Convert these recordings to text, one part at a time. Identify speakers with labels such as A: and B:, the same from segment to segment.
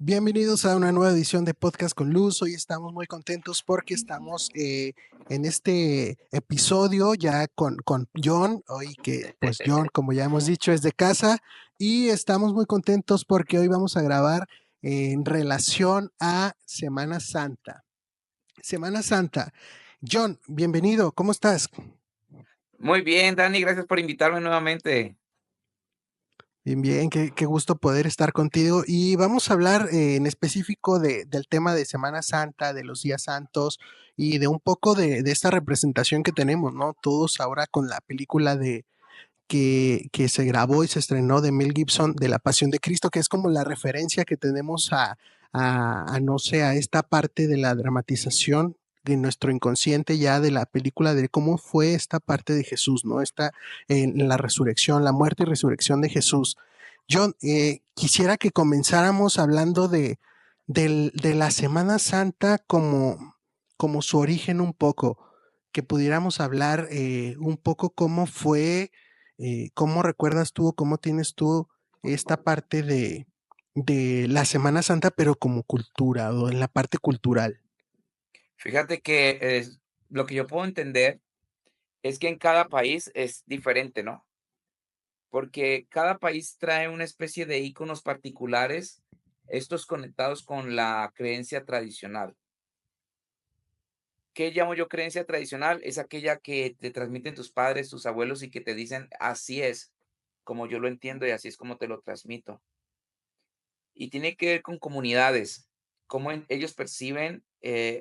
A: Bienvenidos a una nueva edición de Podcast con Luz. Hoy estamos muy contentos porque estamos en este episodio ya con John. Hoy que pues John, como ya hemos dicho, es de casa y estamos muy contentos porque hoy vamos a grabar en relación a Semana Santa. Semana Santa. John, bienvenido. ¿Cómo estás?
B: Muy bien, Dani, gracias por invitarme nuevamente.
A: Bien, bien, qué gusto poder estar contigo. Y vamos a hablar en específico del tema de Semana Santa, de los días santos y de un poco de esta representación que tenemos, ¿no? Todos ahora con la película que se grabó y se estrenó de Mel Gibson de La Pasión de Cristo, que es como la referencia que tenemos no sé, a esta parte de la dramatización de nuestro inconsciente ya de la película de cómo fue esta parte de Jesús, ¿no? Esta en la resurrección, la muerte y resurrección de Jesús. John, quisiera que comenzáramos hablando de la Semana Santa como su origen un poco, que pudiéramos hablar un poco cómo fue, cómo recuerdas tú, cómo tienes tú esta parte de la Semana Santa, pero como cultura o en la parte cultural.
B: Fíjate que lo que yo puedo entender es que en cada país es diferente, ¿no? Porque cada país trae una especie de íconos particulares, estos conectados con la creencia tradicional. ¿Qué llamo yo creencia tradicional? Es aquella que te transmiten tus padres, tus abuelos y que te dicen, así es como yo lo entiendo y así es como te lo transmito. Y tiene que ver con comunidades, cómo ellos perciben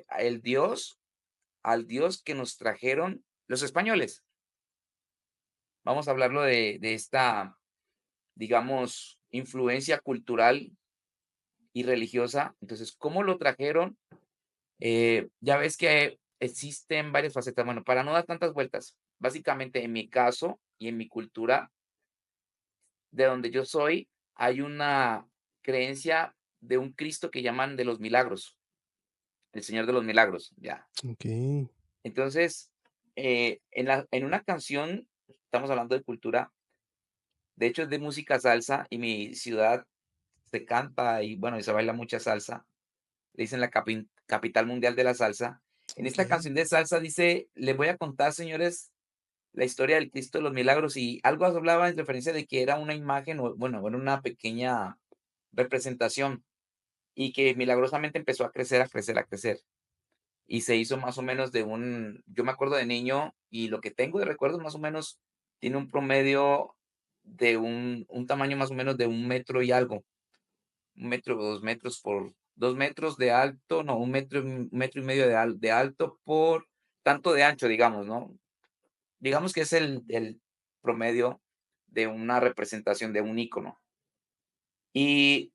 B: al Dios que nos trajeron los españoles. Vamos a hablarlo de esta, digamos, influencia cultural y religiosa. Entonces, ¿cómo lo trajeron? Ya ves que existen varias facetas. Bueno, para no dar tantas vueltas, básicamente en mi caso y en mi cultura, de donde yo soy, hay una creencia de un Cristo que llaman de los milagros, el Señor de los Milagros, ya.
A: Ok,
B: Entonces, en una canción, estamos hablando de cultura. De hecho, es de música salsa y mi ciudad se canta y, bueno, y se baila mucha salsa. Le dicen la capital mundial de la salsa. En
A: ok,
B: esta canción de salsa dice: "Les voy a contar, señores, la historia del Cristo de los Milagros", y algo hablaba en referencia de que era una imagen o, bueno, era una pequeña representación y que milagrosamente empezó a crecer, a crecer, a crecer. Y se hizo más o menos yo me acuerdo de niño y lo que tengo de recuerdos más o menos tiene un promedio de un tamaño más o menos de 1 metro y algo, 1 metro o 2 metros por 2 metros de alto, no, 1 metro y medio de alto por tanto de ancho, digamos, ¿no? Digamos que es el promedio de una representación de un icono. Y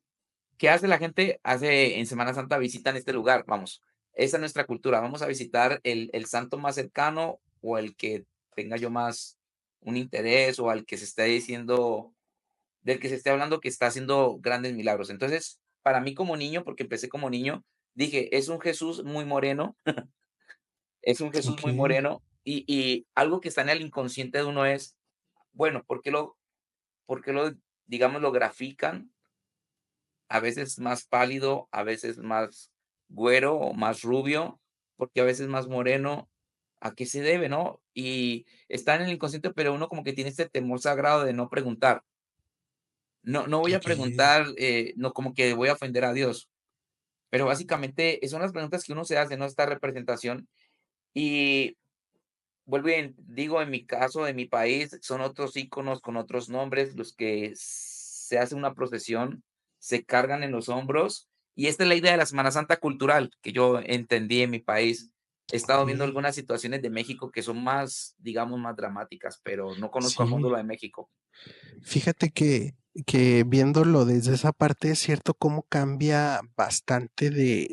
B: ¿qué hace la gente? En Semana Santa visitan este lugar, vamos, esa es nuestra cultura, vamos a visitar el santo más cercano o el que tenga yo más un interés o al que se esté diciendo del que se esté hablando que está haciendo grandes milagros. Entonces, para mí como niño, porque empecé como niño, dije: "Es un Jesús muy moreno, es un Jesús
A: ok,
B: muy moreno", y algo que está en el inconsciente de uno es, bueno, ¿por qué lo, digamos, lo grafican? A veces más pálido, a veces más güero o más rubio, porque a veces más moreno, ¿a qué se debe, no? Y está en el inconsciente, pero uno como que tiene este temor sagrado de no preguntar. No voy a
A: ok.
B: preguntar, no como que voy a ofender a Dios, pero básicamente son las preguntas que uno se hace, ¿no? Esta representación. Y vuelvo y digo, en mi caso, en mi país, son otros íconos con otros nombres, los que se hace una procesión, se cargan en los hombros, y esta es la idea de la Semana Santa cultural que yo entendí en mi país. He estado viendo
A: Ok,
B: algunas situaciones de México que son más, digamos, más dramáticas, pero no conozco a fondo
A: sí.
B: lo de México.
A: Fíjate que viéndolo desde esa parte es cierto cómo cambia bastante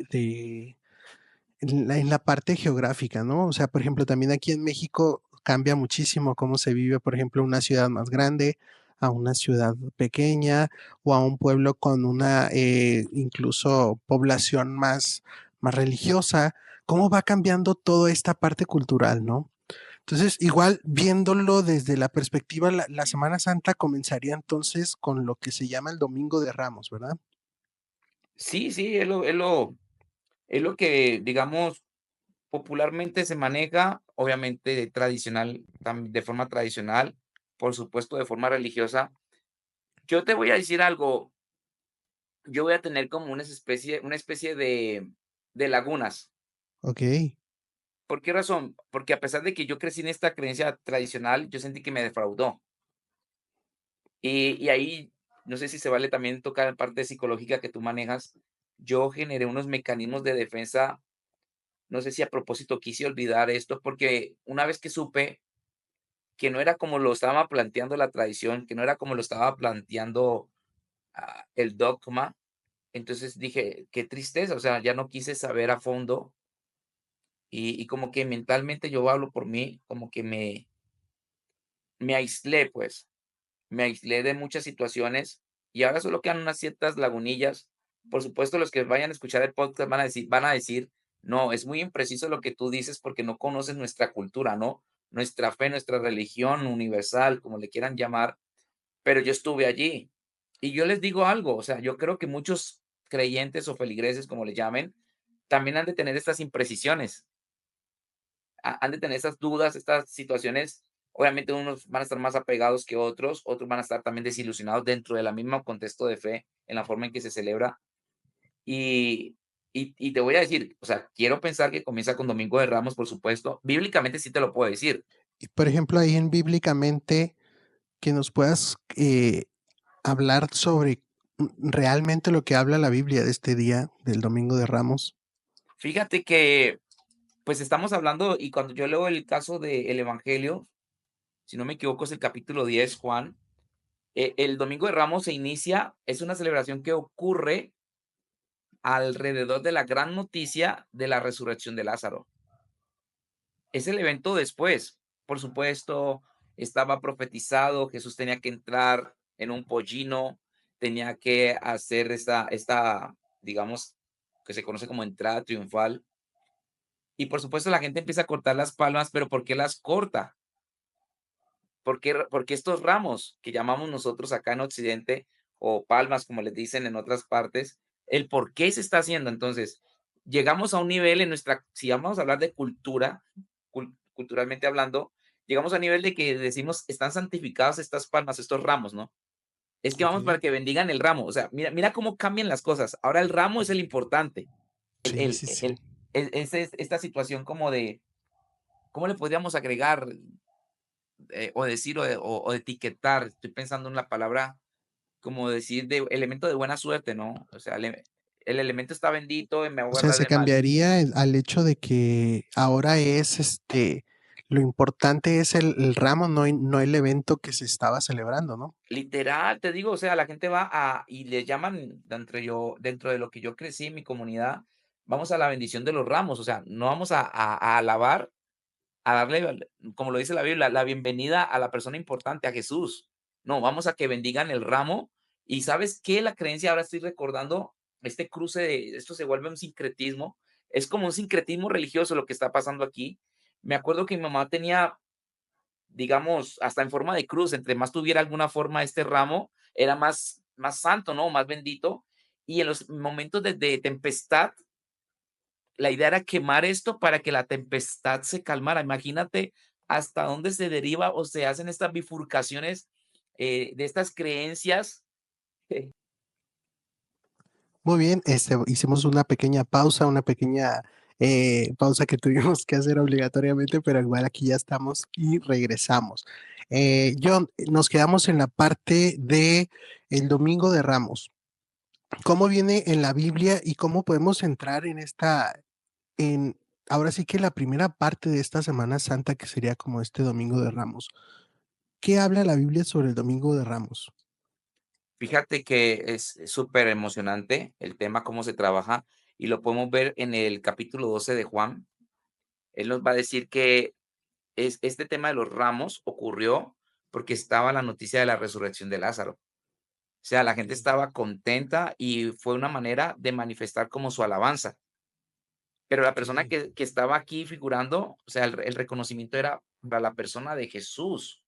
A: en la parte geográfica, ¿no? O sea, por ejemplo, también aquí en México cambia muchísimo cómo se vive, por ejemplo, una ciudad más grande a una ciudad pequeña o a un pueblo con una incluso población más religiosa. ¿Cómo va cambiando toda esta parte cultural, no? Entonces, igual viéndolo desde la perspectiva, la Semana Santa comenzaría entonces con lo que se llama el Domingo de Ramos, ¿verdad?
B: Sí, sí, es lo que, digamos, popularmente se maneja, obviamente tradicional, de forma tradicional, por supuesto, de forma religiosa. Yo te voy a decir algo, yo voy a tener como una especie de lagunas.
A: Okey,
B: ¿Por qué razón? Porque a pesar de que yo crecí en esta creencia tradicional, yo sentí que me defraudó. Y ahí, no sé si se vale también tocar la parte psicológica que tú manejas. Yo generé unos mecanismos de defensa, no sé si a propósito quise olvidar esto, porque una vez que supe que no era como lo estaba planteando la tradición, que no era como lo estaba planteando, el dogma, entonces dije: "Qué tristeza", o sea, ya no quise saber a fondo, y como que mentalmente yo hablo por mí, como que me aislé, pues. Me aislé de muchas situaciones y ahora solo quedan unas ciertas lagunillas. Por supuesto, los que vayan a escuchar el podcast van a decir: "No, es muy impreciso lo que tú dices porque no conoces nuestra cultura, ¿no? Nuestra fe, nuestra religión universal", como le quieran llamar, pero yo estuve allí. Y yo les digo algo, o sea, yo creo que muchos creyentes o feligreses, como le llamen, también han de tener estas imprecisiones, han de tener esas dudas, estas situaciones. Obviamente unos van a estar más apegados que otros van a estar también desilusionados dentro de la misma contexto de fe, en la forma en que se celebra. Y, y te voy a decir, o sea, quiero pensar que comienza con Domingo de Ramos, por supuesto. Bíblicamente sí te lo puedo decir.
A: y por ejemplo, ahí en bíblicamente, que nos puedas, hablar sobre, realmente lo que habla la Biblia de este día, del Domingo de Ramos.
B: Fíjate que, pues estamos hablando, y cuando yo leo el caso del Evangelio, si no me equivoco, es el capítulo 10 Juan, el Domingo de Ramos se inicia, es una celebración que ocurre alrededor de la gran noticia de la resurrección de Lázaro. Es el evento después. Por supuesto, estaba profetizado, Jesús tenía que entrar en un pollino, tenía que hacer digamos, que se conoce como entrada triunfal. Y por supuesto, la gente empieza a cortar las palmas, pero ¿por qué las corta? Porque estos ramos que llamamos nosotros acá en Occidente, o palmas, como les dicen en otras partes, el por qué se está haciendo. Entonces, llegamos a un nivel en nuestra, si vamos a hablar de cultura, culturalmente hablando, llegamos a un nivel de que decimos, están santificadas estas palmas, estos ramos, ¿no? Es que vamos
A: Okey.
B: para que bendigan el ramo. O sea, mira cómo cambian las cosas. Ahora el ramo es el importante. El,
A: Sí,
B: el,
A: sí, sí.
B: el, esta situación como de, ¿cómo le podríamos agregar? O decir o etiquetar, estoy pensando en la palabra, como decir de elemento de buena suerte, ¿no? O sea, el elemento está bendito y me va a
A: O sea,
B: guardar
A: se
B: del mal.
A: cambiaría al hecho de que ahora es, lo importante es el ramo, no el evento que se estaba celebrando, ¿no?
B: Literal, te digo, o sea, la gente va y le llaman dentro de lo que yo crecí en mi comunidad, vamos a la bendición de los ramos, o sea, no vamos a alabar, a darle, como lo dice la Biblia, la bienvenida a la persona importante, a Jesús. No, vamos a que bendigan el ramo. Y ¿sabes qué? La creencia, ahora estoy recordando este cruce de esto se vuelve un sincretismo. Es como un sincretismo religioso lo que está pasando aquí. Me acuerdo que mi mamá tenía, digamos, hasta en forma de cruz, entre más tuviera alguna forma este ramo, era más santo, ¿no? Más bendito. Y en los momentos de tempestad, la idea era quemar esto para que la tempestad se calmara. Imagínate hasta dónde se deriva o se hacen estas bifurcaciones, de estas creencias.
A: Muy bien, hicimos una pequeña pausa, una pequeña, pausa que tuvimos que hacer obligatoriamente, pero igual aquí ya estamos y regresamos. John, nos quedamos en la parte de el Domingo de Ramos. ¿Cómo viene en la Biblia y cómo podemos entrar en en ahora sí que la primera parte de esta Semana Santa, que sería como este Domingo de Ramos? ¿Qué habla la Biblia sobre el Domingo de Ramos?
B: Fíjate que es súper emocionante el tema, cómo se trabaja, y lo podemos ver en el capítulo 12 de Juan. Él nos va a decir que este tema de los ramos ocurrió porque estaba la noticia de la resurrección de Lázaro. O sea, la gente
A: Okey,
B: estaba contenta y fue una manera de manifestar como su alabanza. Pero la persona
A: okey.
B: que estaba aquí figurando, o sea, el reconocimiento era para la persona de Jesús,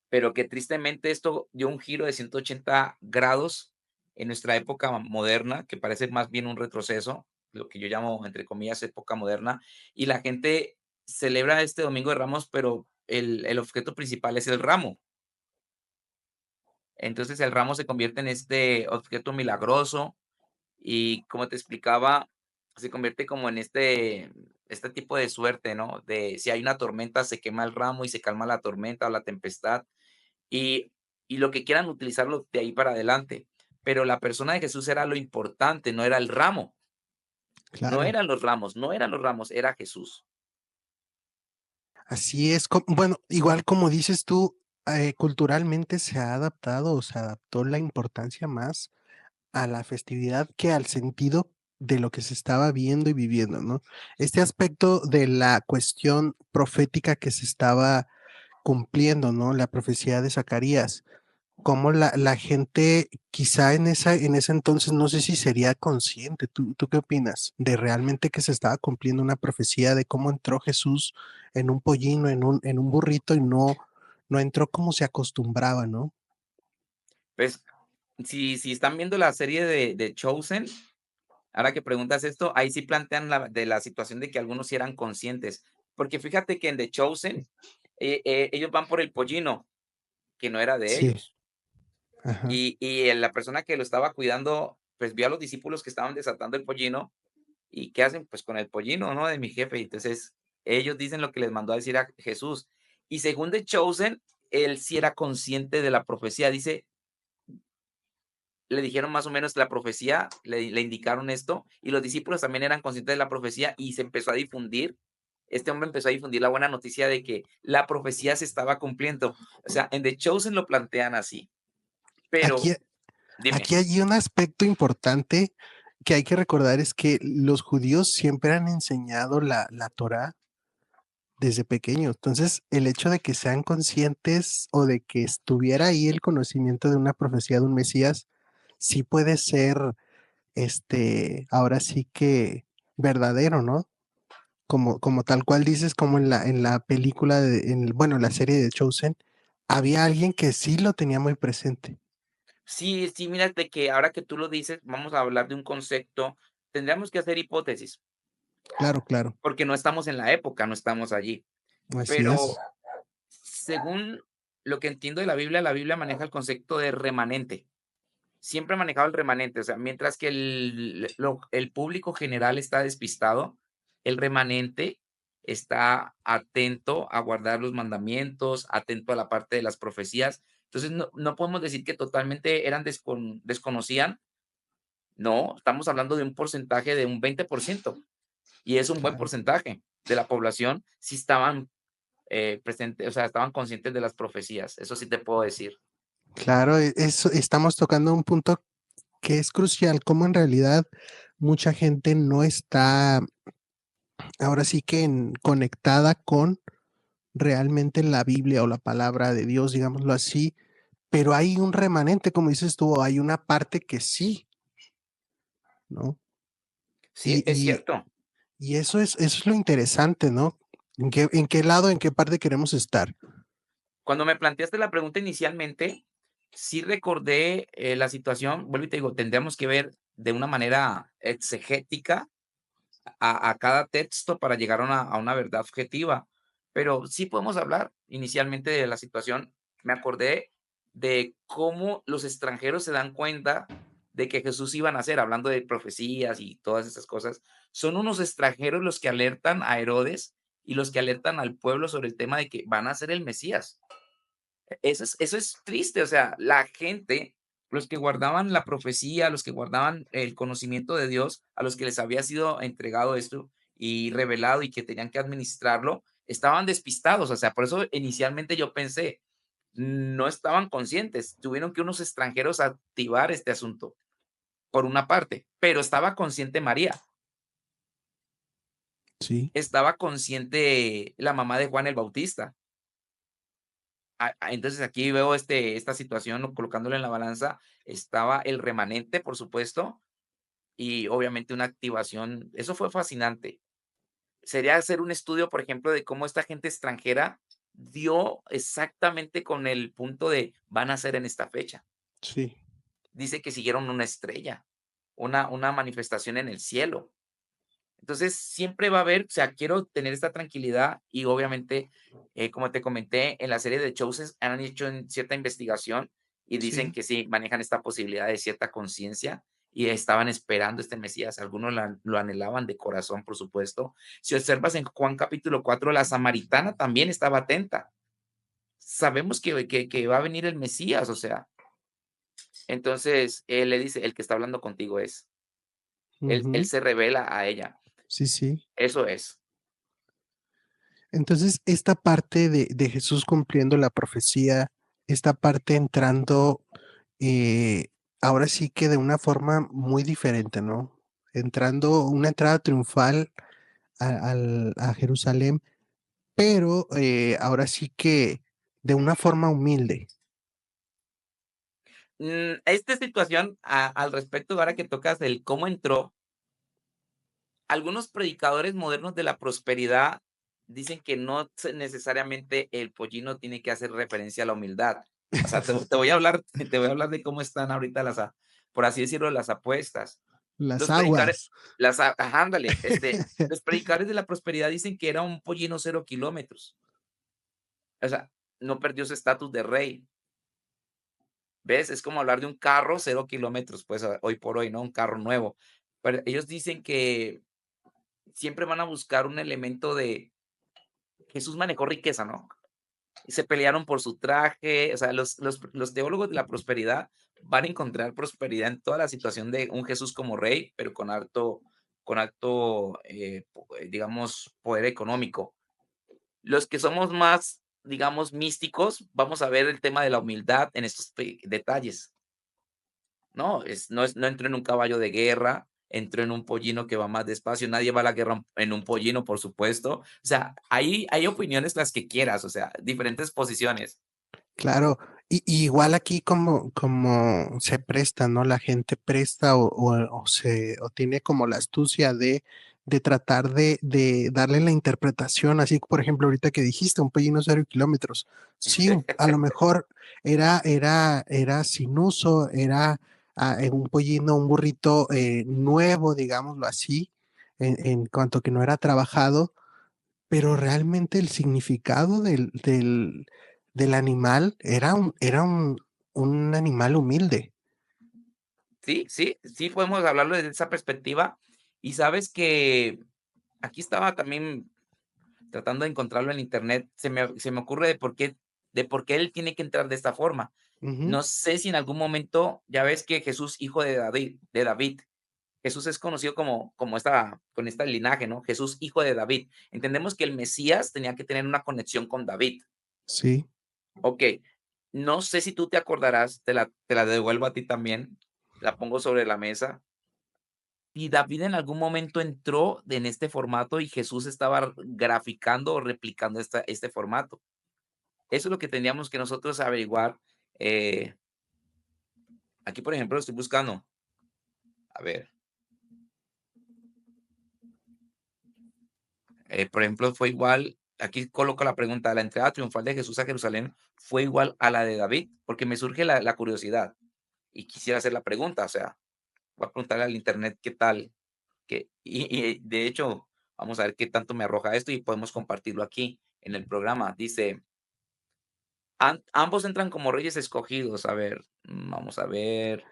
B: pero que tristemente esto dio un giro de 180 grados en nuestra época moderna, que parece más bien un retroceso, lo que yo llamo, entre comillas, época moderna, y la gente celebra este Domingo de Ramos, pero el objeto principal es el ramo. Entonces, el ramo se convierte en este objeto milagroso y, como te explicaba, se convierte como en este tipo de suerte, ¿no? De si hay una tormenta, se quema el ramo y se calma la tormenta o la tempestad, y lo que quieran utilizarlo de ahí para adelante. Pero la persona de Jesús era lo importante, no era el ramo, no
A: claro.
B: eran los ramos, no eran los ramos, era Jesús.
A: Así es, bueno, igual como dices tú, culturalmente se ha adaptado o se adaptó la importancia más a la festividad que al sentido de lo que se estaba viendo y viviendo, ¿no? Este aspecto de la cuestión profética que se estaba cumpliendo, ¿no? La profecía de Zacarías, cómo la gente quizá en ese entonces no sé si sería consciente. ¿Tú qué opinas? De realmente que se estaba cumpliendo una profecía de cómo entró Jesús en un pollino, en un burrito y no entró como se acostumbraba, ¿no?
B: Pues, si están viendo la serie de Chosen, ahora que preguntas esto, ahí sí plantean la situación de que algunos sí eran conscientes, porque fíjate que en The Chosen, ellos van por el pollino, que no era de
A: Sí,
B: ellos.
A: ajá.
B: La persona que lo estaba cuidando, pues, vio a los discípulos que estaban desatando el pollino, ¿y qué hacen? Pues, con el pollino, ¿no?, de mi jefe. Y entonces, ellos dicen lo que les mandó a decir a Jesús. Y según The Chosen, él sí era consciente de la profecía. Dice, le dijeron más o menos la profecía, le indicaron esto, y los discípulos también eran conscientes de la profecía, y se empezó a difundir. Este hombre empezó a difundir la buena noticia de que la profecía se estaba cumpliendo. O sea, en The Chosen lo plantean así,
A: Aquí,
B: pero dime.
A: aquí hay un aspecto importante que hay que recordar es que los judíos siempre han enseñado la Torá desde pequeños. Entonces, el hecho de que sean conscientes o de que estuviera ahí el conocimiento de una profecía de un Mesías, sí puede ser, ahora sí que verdadero, ¿no? Como tal cual dices, como en la película, bueno, la serie de Chosen, había alguien que sí lo tenía muy presente.
B: Sí, sí, mira, de que ahora que tú lo dices, vamos a hablar de un concepto, tendríamos que hacer hipótesis,
A: Claro, claro,
B: porque no estamos en la época, no estamos allí.
A: así
B: Pero
A: es.
B: según lo que entiendo de la Biblia maneja el concepto de remanente. Siempre ha manejado el remanente, o sea, mientras que el público general está despistado, el remanente está atento a guardar los mandamientos, atento a la parte de las profecías. Entonces, no podemos decir que totalmente desconocían. No, estamos hablando de un porcentaje de un 20% y es un buen
A: Claro.
B: porcentaje de la población si estaban, presentes, o sea, estaban conscientes de las profecías, eso sí te puedo decir.
A: Claro, eso estamos tocando un punto que es crucial, como en realidad mucha gente no está ahora sí que conectada con realmente la Biblia o la palabra de Dios, digámoslo así, pero hay un remanente, como dices tú, hay una parte que sí, ¿no?
B: Sí,
A: Y,
B: es
A: y,
B: cierto.
A: y eso es lo interesante, ¿no? En qué lado, en qué parte queremos estar?
B: Cuando me planteaste la pregunta inicialmente, sí recordé, la situación, vuelvo y te digo, tendríamos que ver de una manera exegética a cada texto para llegar a una verdad objetiva, pero sí podemos hablar inicialmente de la situación. Me acordé de cómo los extranjeros se dan cuenta de que Jesús iba a nacer, hablando de profecías y todas esas cosas. Son unos extranjeros los que alertan a Herodes y los que alertan al pueblo sobre el tema de que van a ser el Mesías. Eso es triste, o sea, la gente, los que guardaban la profecía, los que guardaban el conocimiento de Dios, a los que les había sido entregado esto y revelado y que tenían que administrarlo, estaban despistados, o sea, por eso inicialmente yo pensé, no estaban conscientes, tuvieron que unos extranjeros activar este asunto, por una parte, pero estaba consciente María,
A: Sí,
B: estaba consciente la mamá de Juan el Bautista. Entonces, aquí veo esta situación, ¿no? Colocándolo en la balanza, estaba el remanente, por supuesto, y obviamente una activación. Eso fue fascinante. Sería hacer un estudio, por ejemplo, de cómo esta gente extranjera dio exactamente con el punto de van a ser en esta fecha.
A: sí.
B: dice que siguieron una estrella, una manifestación en el cielo. Entonces, siempre va a haber, o sea, quiero tener esta tranquilidad y obviamente, como te comenté, en la serie de Chosen han hecho cierta investigación y dicen
A: Sí,
B: que sí, manejan esta posibilidad de cierta conciencia y estaban esperando este Mesías. Algunos lo anhelaban de corazón, por supuesto. Si observas en Juan capítulo 4, la samaritana también estaba atenta. Sabemos que va a venir el Mesías, o sea, entonces él le dice, el que está hablando contigo es, él
A: ujú,
B: se revela a ella.
A: sí, sí.
B: Eso es.
A: Entonces, esta parte de Jesús cumpliendo la profecía, esta parte entrando, eh, ahora sí que de una forma muy diferente, ¿no? Entrando una entrada triunfal a Jerusalén, pero, ahora sí que de una forma humilde.
B: Esta situación, al respecto, ahora que tocas el cómo entró, algunos predicadores modernos de la prosperidad dicen que no necesariamente el pollino tiene que hacer referencia a la humildad. O sea, te voy a hablar, te voy a hablar de cómo están ahorita por así decirlo, las apuestas.
A: Las
B: Los predicadores,
A: aguas.
B: ajá, ándale, los predicadores de la prosperidad dicen que era un pollino 0 kilómetros. O sea, no perdió su estatus de rey. ¿Ves? Es como hablar de un carro 0 kilómetros, pues hoy por hoy, ¿no? Un carro nuevo. Pero ellos dicen que siempre van a buscar un elemento de Jesús manejó riqueza, ¿no? Y se pelearon por su traje, o sea, los teólogos de la prosperidad van a encontrar prosperidad en toda la situación de un Jesús como rey, pero con alto, digamos, poder económico. Los que somos más, digamos, místicos, vamos a ver el tema de la humildad en estos detalles. No entró en un caballo de guerra, entró en un pollino que va más despacio, nadie va a la guerra en un pollino, por supuesto. O sea, ahí hay opiniones las que quieras, o sea, diferentes posiciones.
A: Claro, y igual aquí como se presta, ¿no? La gente presta o tiene como la astucia de tratar de darle la interpretación, así, por ejemplo, ahorita que dijiste, un pollino 0 kilómetros. Sí, a lo mejor era sin uso, era, un pollino, un burrito, nuevo, digámoslo así, en cuanto que no era trabajado, pero realmente el significado del animal era un animal humilde.
B: Sí, sí, sí podemos hablarlo desde esa perspectiva. Y sabes que aquí estaba también tratando de encontrarlo en internet, se me ocurre de por qué él tiene que entrar de esta forma.
A: Ujú,
B: No sé si en algún momento, ya ves que Jesús, hijo de David, Jesús es conocido con esta linaje, ¿no? Jesús, hijo de David. Entendemos que el Mesías tenía que tener una conexión con David.
A: sí,
B: Ok, no sé si tú te acordarás, te la devuelvo a ti también, la pongo sobre la mesa. Y David en algún momento entró en este formato y Jesús estaba graficando o replicando este formato. Eso es lo que tendríamos que nosotros averiguar. eh, Aquí, por ejemplo, estoy buscando. A ver, por ejemplo, fue igual. Aquí coloco la pregunta: ¿la entrada triunfal de Jesús a Jerusalén fue igual a la de David? Porque me surge la curiosidad y quisiera hacer la pregunta. O sea, voy a preguntarle al internet qué tal. Y de hecho, vamos a ver qué tanto me arroja esto y podemos compartirlo aquí en el programa. Dice: Ambos entran como reyes escogidos". A ver, vamos a ver.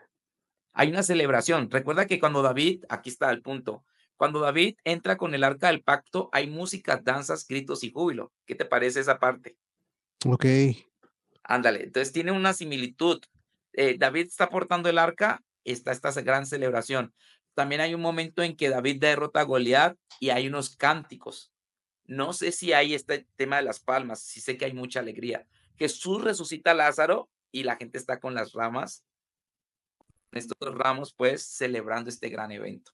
B: Hay una celebración. Recuerda que cuando David, aquí está el punto, cuando David entra con el arca del pacto, hay música, danzas, gritos y júbilo. ¿Qué te parece esa parte?
A: okey,
B: Ándale, entonces tiene una similitud. David está portando el arca, está esta gran celebración. También hay un momento en que David derrota a Goliat y hay unos cánticos. No sé si hay este tema de las palmas, sí sé que hay mucha alegría. Jesús resucita a Lázaro y la gente está con las ramas, estos ramos, pues, celebrando este gran evento.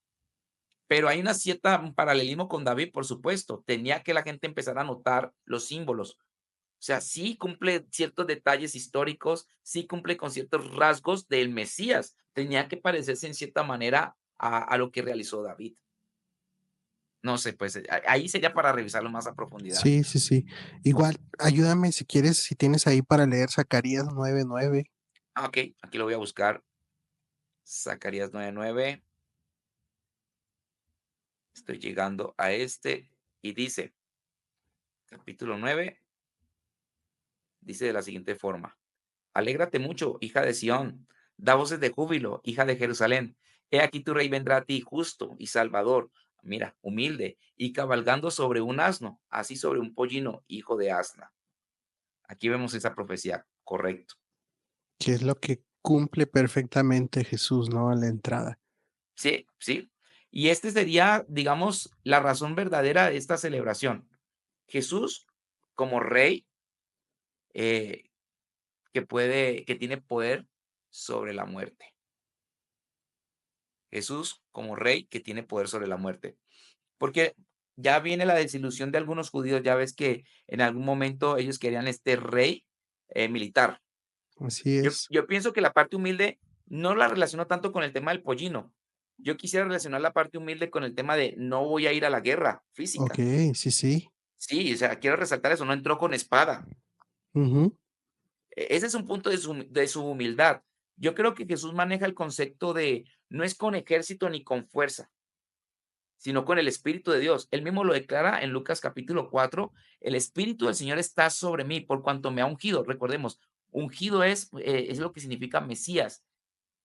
B: Pero hay una cierta un paralelismo con David, por supuesto. Tenía que la gente empezar a notar los símbolos. O sea, sí cumple ciertos detalles históricos, sí cumple con ciertos rasgos del Mesías. Tenía que parecerse en cierta manera a lo que realizó David. No sé, pues ahí sería para revisarlo más a profundidad.
A: sí, sí, sí. Igual, ayúdame si quieres, si tienes ahí para leer Zacarías 9:9.
B: Ok, aquí lo voy a buscar. Zacarías 9:9. Estoy llegando a y dice, capítulo 9, dice de la siguiente forma: Alégrate mucho, hija de Sión, da voces de júbilo, hija de Jerusalén. He aquí tu rey vendrá a ti justo y salvador, mira, humilde, y cabalgando sobre un asno, así sobre un pollino, hijo de asna. Aquí vemos esa profecía, correcto.
A: Que es lo que cumple perfectamente Jesús, ¿no? A la entrada.
B: Sí, sí. Y este sería, digamos, la razón verdadera de esta celebración. Jesús como rey, eh, que tiene poder sobre la muerte. Jesús como rey que tiene poder sobre la muerte. Porque ya viene la desilusión de algunos judíos, ya ves que en algún momento ellos querían este rey militar.
A: Así
B: Yo,
A: es.
B: yo pienso que la parte humilde no la relaciono tanto con el tema del pollino. Yo quisiera relacionar la parte humilde con el tema de no voy a ir a la guerra física.
A: Okey, sí, sí.
B: Sí, o sea, quiero resaltar eso, no entró con espada.
A: Ujú.
B: Ese es un punto de su humildad. Yo creo que Jesús maneja el concepto de no es con ejército ni con fuerza, sino con el Espíritu de Dios. Él mismo lo declara en Lucas capítulo 4, el Espíritu del Señor está sobre mí por cuanto me ha ungido. Recordemos, ungido es lo que significa Mesías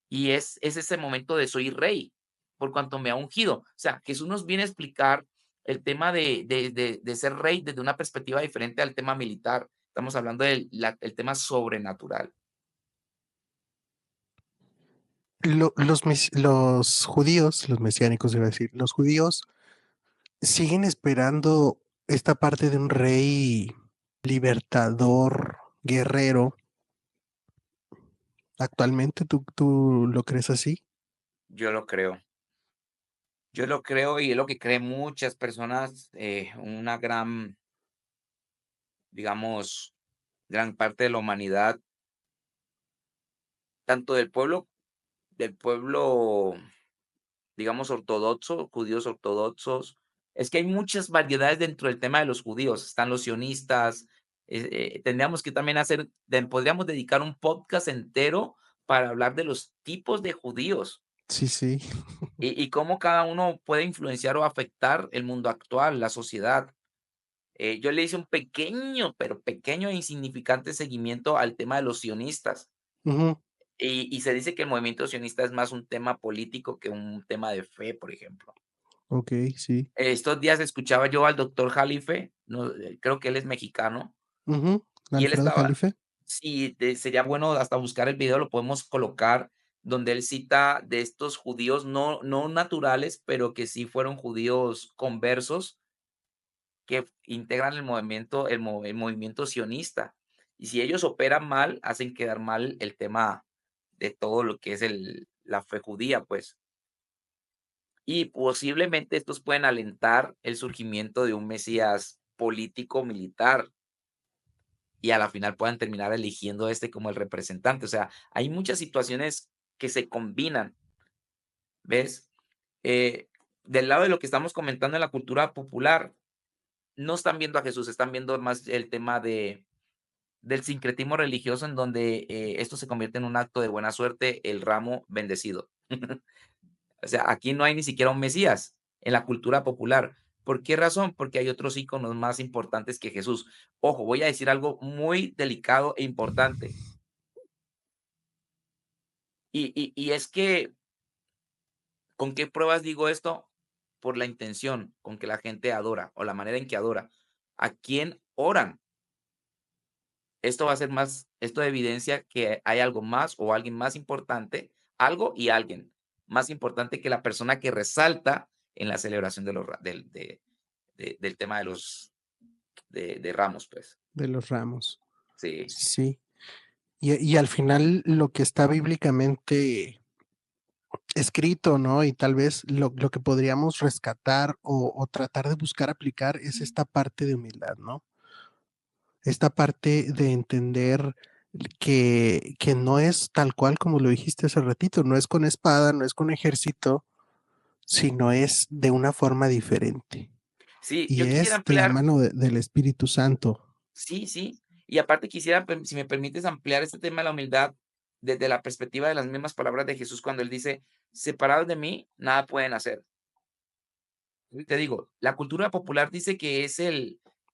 B: y es ese momento de soy rey, por cuanto me ha ungido. O sea, Jesús nos viene a explicar el tema de ser rey desde una perspectiva diferente al tema militar. Estamos hablando del el tema sobrenatural.
A: Los judíos, los mesiánicos, iba a decir, los judíos siguen esperando esta parte de un rey libertador, guerrero. Actualmente, ¿tú lo crees así?
B: Yo lo creo. Yo lo creo y es lo que creen muchas personas, una gran, digamos, gran parte de la humanidad, tanto del pueblo, digamos, ortodoxo, judíos ortodoxos. Es que hay muchas variedades dentro del tema de los judíos. Están los sionistas. Tendríamos que también podríamos dedicar un podcast entero para hablar de los tipos de judíos
A: Sí, sí.
B: y cómo cada uno puede influenciar o afectar el mundo actual, la sociedad. Yo le hice un pequeño, pero pequeño e insignificante seguimiento al tema de los sionistas.
A: Ujú.
B: Y se dice que el movimiento sionista es más un tema político que un tema de fe, por ejemplo.
A: Okey, sí.
B: Estos días escuchaba yo al doctor Jalife, no, creo que él es mexicano,
A: Ujú.
B: y él
A: Alfredo
B: estaba,
A: Jalife.
B: sí, sería bueno hasta buscar el video, lo podemos colocar, donde él cita de estos judíos no naturales, pero que sí fueron judíos conversos que integran el movimiento sionista. Y si ellos operan mal, hacen quedar mal el tema de todo lo que es la fe judía, pues. Y posiblemente estos pueden alentar el surgimiento de un Mesías político militar y a la final puedan terminar eligiendo como el representante. O sea, hay muchas situaciones que se combinan, ¿ves? Del lado de lo que estamos comentando en la cultura popular, no están viendo a Jesús, están viendo más el tema del sincretismo religioso en donde esto se convierte en un acto de buena suerte, el ramo bendecido. O sea, aquí no hay ni siquiera un Mesías en la cultura popular. ¿Por qué razón? Porque hay otros íconos más importantes que Jesús. Ojo, voy a decir algo muy delicado e importante. Y es que, ¿con qué pruebas digo esto? Por la intención con que la gente adora o la manera en que adora. ¿A quién oran? Esto va a ser más, esto evidencia que hay algo más o alguien más importante, algo y alguien más importante que la persona que resalta en la celebración de los, del tema de Ramos, pues.
A: De los ramos.
B: Sí,
A: Sí. Y al final lo que está bíblicamente escrito, ¿no? Y tal vez lo que podríamos rescatar o tratar de buscar aplicar es esta parte de humildad, ¿no? Esta parte de entender que no es tal cual como lo dijiste hace ratito, no es con espada, no es con ejército, sino es de una forma diferente.
B: sí,
A: Y
B: yo quisiera
A: es de la
B: ampliar,
A: mano del Espíritu Santo.
B: sí, sí, y aparte quisiera, si me permites ampliar este tema de la humildad, desde la perspectiva de las mismas palabras de Jesús cuando él dice: "Separados de mí, nada pueden hacer". Y te digo, la cultura popular dice que es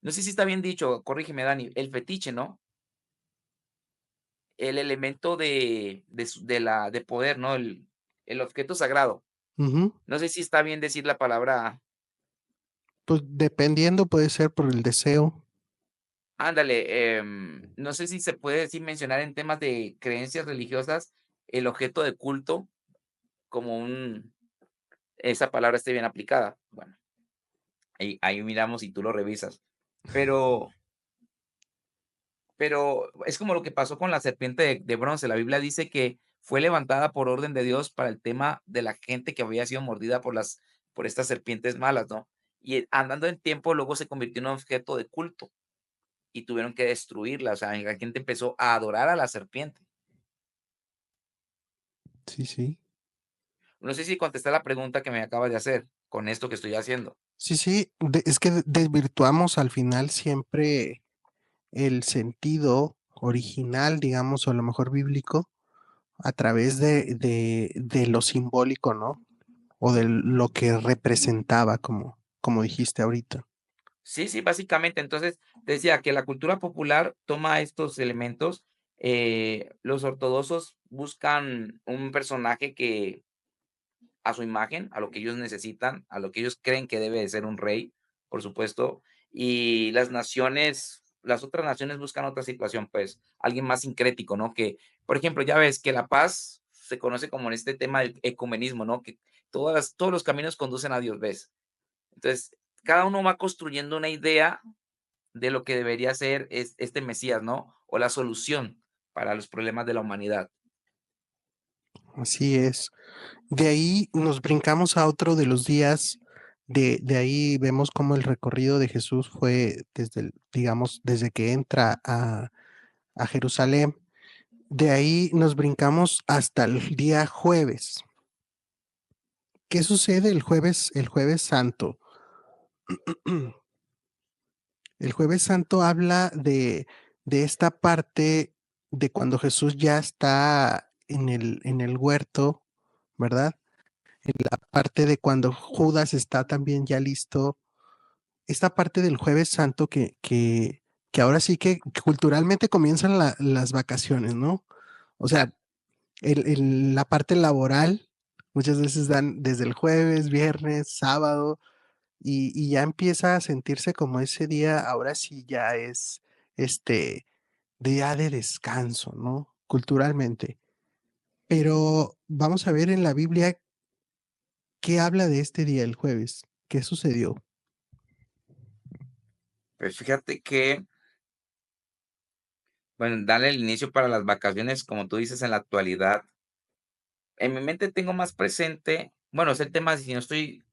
B: no sé si está bien dicho, corrígeme, Dani, el fetiche, ¿no? El elemento de poder, ¿no? El objeto sagrado.
A: Ujú.
B: No sé si está bien decir la palabra.
A: Pues, dependiendo, puede ser por el deseo.
B: Ándale, no sé si se puede decir, mencionar en temas de creencias religiosas, el objeto de culto como esa palabra esté bien aplicada. Bueno, ahí miramos y tú lo revisas. Pero es como lo que pasó con la serpiente de bronce. La Biblia dice que fue levantada por orden de Dios para el tema de la gente que había sido mordida por estas serpientes malas, ¿no? Y andando en tiempo, luego se convirtió en un objeto de culto y tuvieron que destruirla. O sea, la gente empezó a adorar a la serpiente.
A: Sí, sí.
B: No sé si contesté la pregunta que me acabas de hacer con esto que estoy haciendo.
A: Sí, sí, es que desvirtuamos al final siempre el sentido original, digamos, o a lo mejor bíblico, a través de lo simbólico, ¿no? O de lo que representaba, como dijiste ahorita.
B: Sí, sí, básicamente. Entonces, decía que la cultura popular toma estos elementos. Los ortodoxos buscan un personaje que a su imagen, a lo que ellos necesitan, a lo que ellos creen que debe de ser un rey, por supuesto. Y las otras naciones buscan otra situación, pues, alguien más sincrético, ¿no? Que, por ejemplo, ya ves que la paz se conoce como en este tema del ecumenismo, ¿no? Que todos los caminos conducen a Dios, ¿ves? Entonces, cada uno va construyendo una idea de lo que debería ser este Mesías, ¿no? O la solución para los problemas de la humanidad.
A: Así es. De ahí nos brincamos a otro de los días, de ahí vemos cómo el recorrido de Jesús fue desde digamos, desde que entra a Jerusalén. De ahí nos brincamos hasta el día jueves. ¿Qué sucede el jueves santo? El jueves santo habla de esta parte de cuando Jesús ya está en el huerto, ¿verdad? En la parte de cuando Judas está también ya listo. Esta parte del jueves santo que ahora sí que culturalmente comienzan las vacaciones, ¿no? O
B: Ah,
A: sea, la parte laboral muchas veces dan desde el jueves, viernes, sábado, y ya empieza a sentirse como ese día, ahora sí ya es, este, día de descanso, ¿no? Culturalmente. Pero vamos a ver en la Biblia qué habla de este día, el jueves. ¿Qué sucedió?
B: pues fíjate que, bueno, darle el inicio para las vacaciones, como tú dices, en la actualidad. En mi mente tengo más presente, bueno, es el tema, si no estoy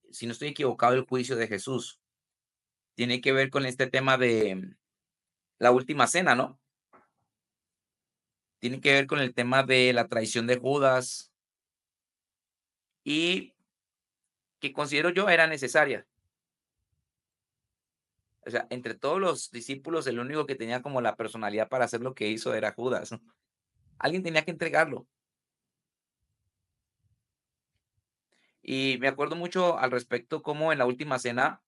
B: equivocado, el juicio de Jesús. Tiene que ver con este tema de la última cena, ¿no? Tiene que ver con el tema de la traición de Judas y que considero yo era necesaria. O sea, entre todos los discípulos, el único que tenía como la personalidad para hacer lo que hizo era Judas. Alguien tenía que entregarlo. Y me acuerdo mucho al respecto cómo en la última cena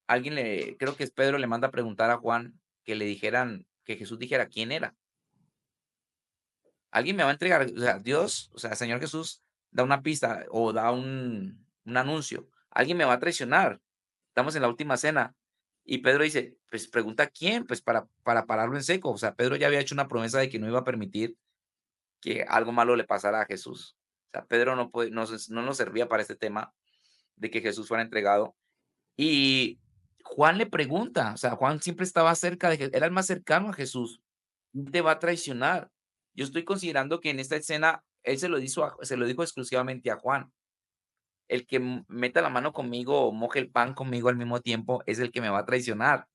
B: creo que es Pedro, le manda a preguntar a Juan que Jesús dijera quién era. Alguien me va a entregar, o sea, Dios, o sea, Señor Jesús da una pista o da un anuncio. Alguien me va a traicionar. Estamos en la última cena. Y Pedro dice, pues pregunta quién, pues para pararlo en seco. O sea, Pedro ya había hecho una promesa de que no iba a permitir que algo malo le pasara a Jesús. O sea, Pedro no nos servía para este tema de que Jesús fuera entregado. Y Juan le pregunta, o sea, Juan siempre estaba cerca era el más cercano a Jesús. ¿Quién te va a traicionar? Yo estoy considerando que en esta escena él se lo dijo exclusivamente a Juan. El que meta la mano conmigo o moje el pan conmigo al mismo tiempo es el que me va a traicionar.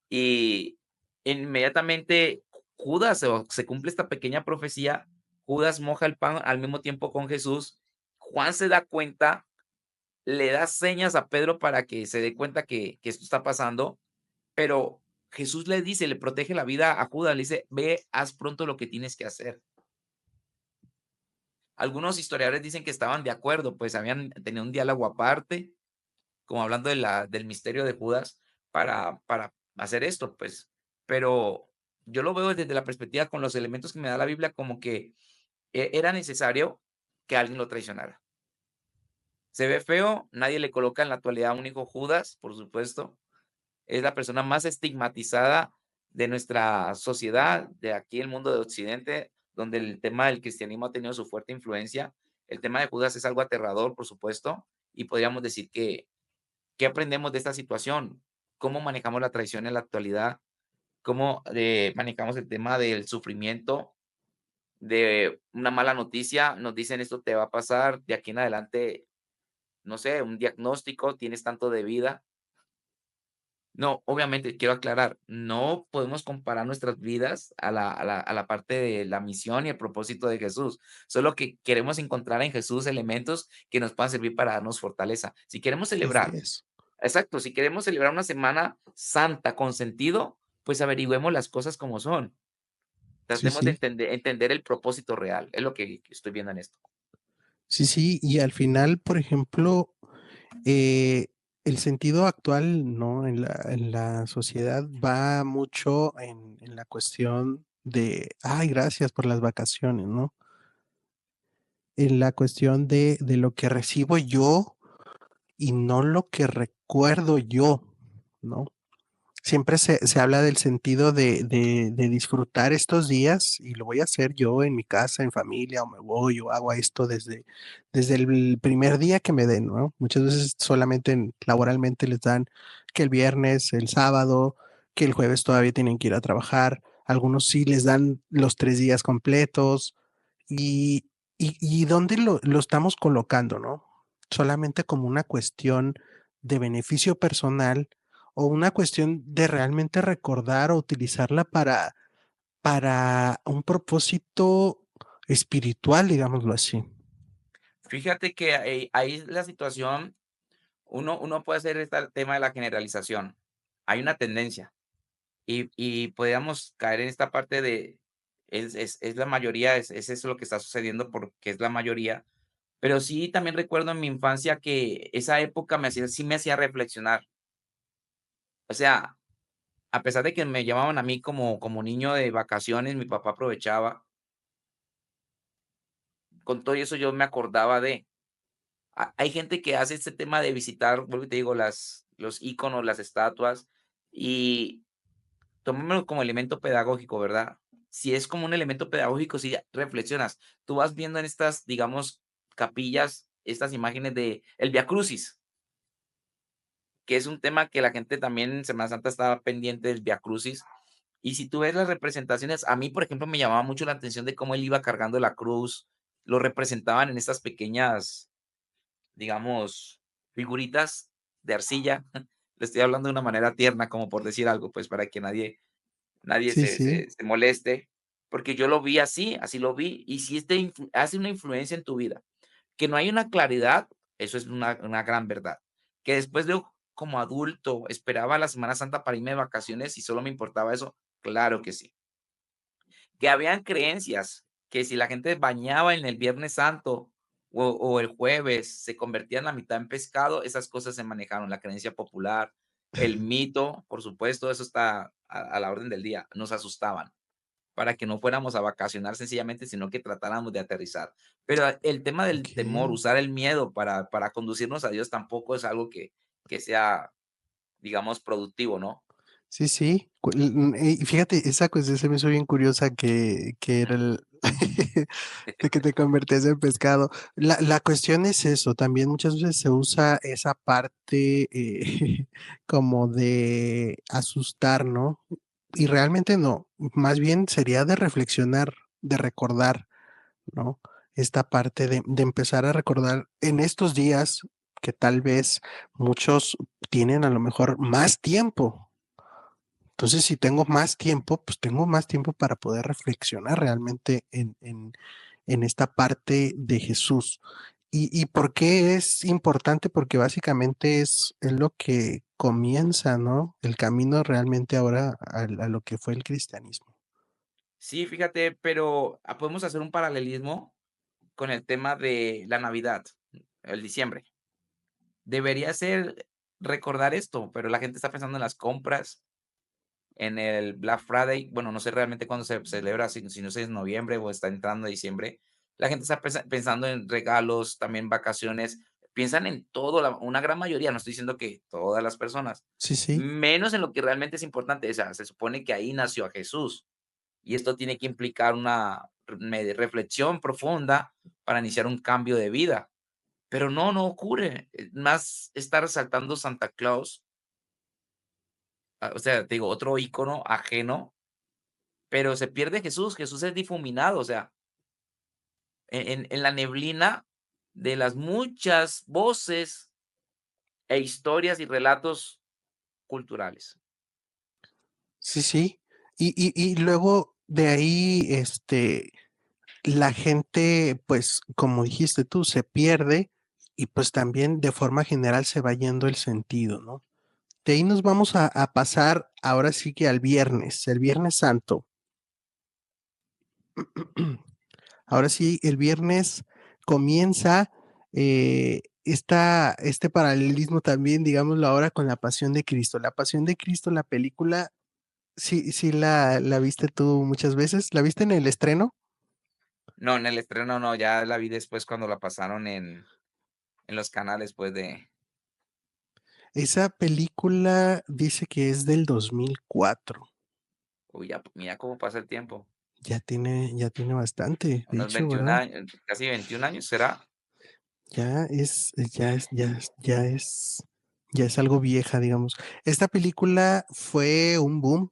B: Y inmediatamente Judas, se cumple esta pequeña profecía, Judas moja el pan al mismo tiempo con Jesús. Juan se da cuenta, le da señas a Pedro para que se dé cuenta que esto está pasando, pero Jesús le dice, le protege la vida a Judas, le dice: "Ve, haz pronto lo que tienes que hacer". Algunos historiadores dicen que estaban de acuerdo, pues habían tenido un diálogo aparte, como hablando de del misterio de Judas para hacer esto, pues. Pero yo lo veo desde la perspectiva con los elementos que me da la Biblia como que era necesario que alguien lo traicionara. Se ve feo, nadie le coloca en la actualidad un hijo Judas, por supuesto. Es la persona más estigmatizada de nuestra sociedad, de aquí el mundo de Occidente, donde el tema del cristianismo ha tenido su fuerte influencia. El tema de Judas es algo aterrador, por supuesto, y podríamos decir que, ¿qué aprendemos de esta situación? ¿Cómo manejamos la traición en la actualidad? ¿Cómo manejamos el tema del sufrimiento, de una mala noticia? Nos dicen esto te va a pasar, de aquí en adelante, no sé, un diagnóstico, tienes tanto de vida. No, obviamente, quiero aclarar, no podemos comparar nuestras vidas a la parte de la misión y el propósito de Jesús. Solo que queremos encontrar en Jesús elementos que nos puedan servir para darnos fortaleza. Si queremos
A: Así
B: celebrar
A: es.
B: exacto, si queremos celebrar una semana santa con sentido, pues averigüemos las cosas como son.
A: Sí,
B: Tratemos de
A: sí.
B: entender el propósito real, es lo que estoy viendo en esto.
A: Sí, sí, y al final, por ejemplo, eh, el sentido actual, ¿no? En la sociedad va mucho en la cuestión de, ay, gracias por las vacaciones, ¿no? En la cuestión de lo que recibo yo y no lo que recuerdo yo, ¿no? Siempre se habla del sentido de disfrutar estos días y lo voy a hacer yo en mi casa, en familia, o me voy, o hago esto desde el primer día que me den, ¿no? Muchas veces solamente laboralmente les dan que el viernes, el sábado, que el jueves todavía tienen que ir a trabajar. Algunos sí les dan los 3 días completos. ¿Y, y dónde lo estamos colocando, no? Solamente como una cuestión de beneficio personal o una cuestión de realmente recordar o utilizarla para un propósito espiritual, digámoslo así.
B: Fíjate que ahí la situación, uno puede hacer este tema de la generalización. Hay una tendencia. Y podríamos caer en esta parte de, es la mayoría, es eso lo que está sucediendo porque es la mayoría, pero sí también recuerdo en mi infancia que esa época sí me hacía reflexionar. O sea, a pesar de que me llamaban a mí como niño de vacaciones, mi papá aprovechaba, con todo eso yo me acordaba de, hay gente que hace este tema de visitar, vuelvo y te digo, los íconos, las estatuas, y tomémoslo como elemento pedagógico, ¿verdad? Si es como un elemento pedagógico, si reflexionas, tú vas viendo en estas, digamos, capillas, estas imágenes de el Vía Crucis, que es un tema que la gente también en Semana Santa estaba pendiente del Vía Crucis. Y si tú ves las representaciones, a mí, por ejemplo, me llamaba mucho la atención de cómo él iba cargando la cruz, lo representaban en estas pequeñas, digamos, figuritas de arcilla. Le estoy hablando de una manera tierna, como por decir algo, pues para que nadie
A: Sí, sí,
B: se moleste, porque yo lo vi así, así lo vi, y si hace una influencia en tu vida, que no hay una claridad, eso es una gran verdad. Que después de como adulto esperaba la Semana Santa para irme de vacaciones y solo me importaba eso, claro que sí. Que habían creencias, que si la gente bañaba en el Viernes Santo o el jueves, se convertían la mitad en pescado, esas cosas se manejaron, la creencia popular, el mito, por supuesto, eso está a la orden del día, nos asustaban para que no fuéramos a vacacionar sencillamente, sino que tratáramos de aterrizar. Pero el tema del temor,
A: okey.
B: usar el miedo para conducirnos a Dios tampoco es algo que sea, digamos, productivo, ¿no?
A: Sí, sí. Y fíjate, esa cuestión se me hizo bien curiosa que era
B: Ujú.
A: el de que te convertías en pescado. La cuestión es eso, también muchas veces se usa esa parte, como de asustar, ¿no? Y realmente no, más bien sería de reflexionar, de recordar, ¿no? Esta parte de empezar a recordar en estos días que tal vez muchos tienen a lo mejor más tiempo. Entonces, si tengo más tiempo, pues tengo más tiempo para poder reflexionar realmente en esta parte de Jesús. ¿Y por qué es importante? Porque básicamente es lo que comienza, ¿no? El camino realmente ahora a lo que fue el cristianismo.
B: Sí, fíjate, pero podemos hacer un paralelismo con el tema de la Navidad, el diciembre. Debería ser recordar esto, pero la gente está pensando en las compras, en el Black Friday. Bueno, no sé realmente cuándo se celebra, si no sé, es noviembre o está entrando diciembre. La gente está pensando en regalos, también vacaciones, piensan en todo, una gran mayoría, no estoy diciendo que todas las personas,
A: Sí, sí.
B: menos en lo que realmente es importante. O sea, se supone que ahí nació a Jesús y esto tiene que implicar una reflexión profunda para iniciar un cambio de vida. Pero no, no ocurre. Más está resaltando Santa Claus, o sea, te digo, otro icono ajeno, pero se pierde Jesús. Jesús es difuminado, o sea, en la neblina de las muchas voces e historias y relatos culturales.
A: Sí, sí. Y luego de ahí, la gente, pues, como dijiste tú, se pierde y pues también de forma general se va yendo el sentido, ¿no? De ahí nos vamos a pasar ahora sí que al viernes, el Viernes Santo. Ahora sí, el viernes comienza este paralelismo también, digámoslo ahora, con la Pasión de Cristo. La Pasión de Cristo, la película, sí, sí la viste tú muchas veces. ¿La viste en el estreno?
B: No, en el estreno no, ya la vi después cuando la pasaron en los canales, pues, de
A: Esa película dice que es del 2004.
B: uy, ya, mira cómo pasa el tiempo.
A: Ya tiene bastante, de
B: Unos
A: hecho,
B: 21
A: ¿verdad?
B: años, casi 21 años, ¿será?
A: Ya es algo vieja, digamos. Esta película fue un boom.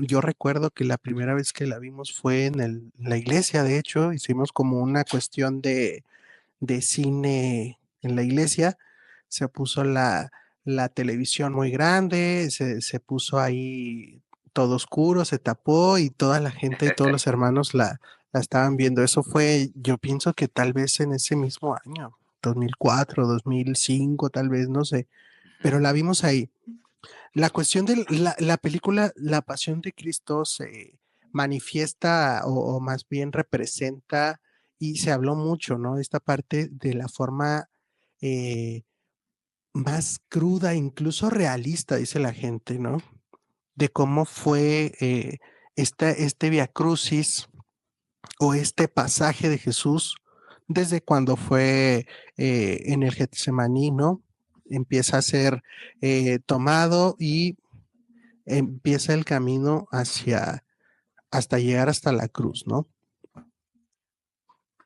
A: Yo recuerdo que la primera vez que la vimos fue en la iglesia, de hecho, hicimos como una cuestión de cine en la iglesia. Se puso la televisión muy grande, se puso ahí todo oscuro, se tapó y toda la gente y todos los hermanos la estaban viendo. Eso fue, yo pienso que tal vez en ese mismo año, 2004, 2005, tal vez, no sé, pero la vimos ahí. La cuestión de la película La Pasión de Cristo se manifiesta o más bien representa y se habló mucho, ¿no? Esta parte de la forma eh, más cruda, incluso realista, dice la gente, ¿no? De cómo fue este Via Crucis o este pasaje de Jesús desde cuando fue en el Getsemaní, ¿no? Empieza a ser tomado y empieza el camino hasta llegar hasta la cruz, ¿no?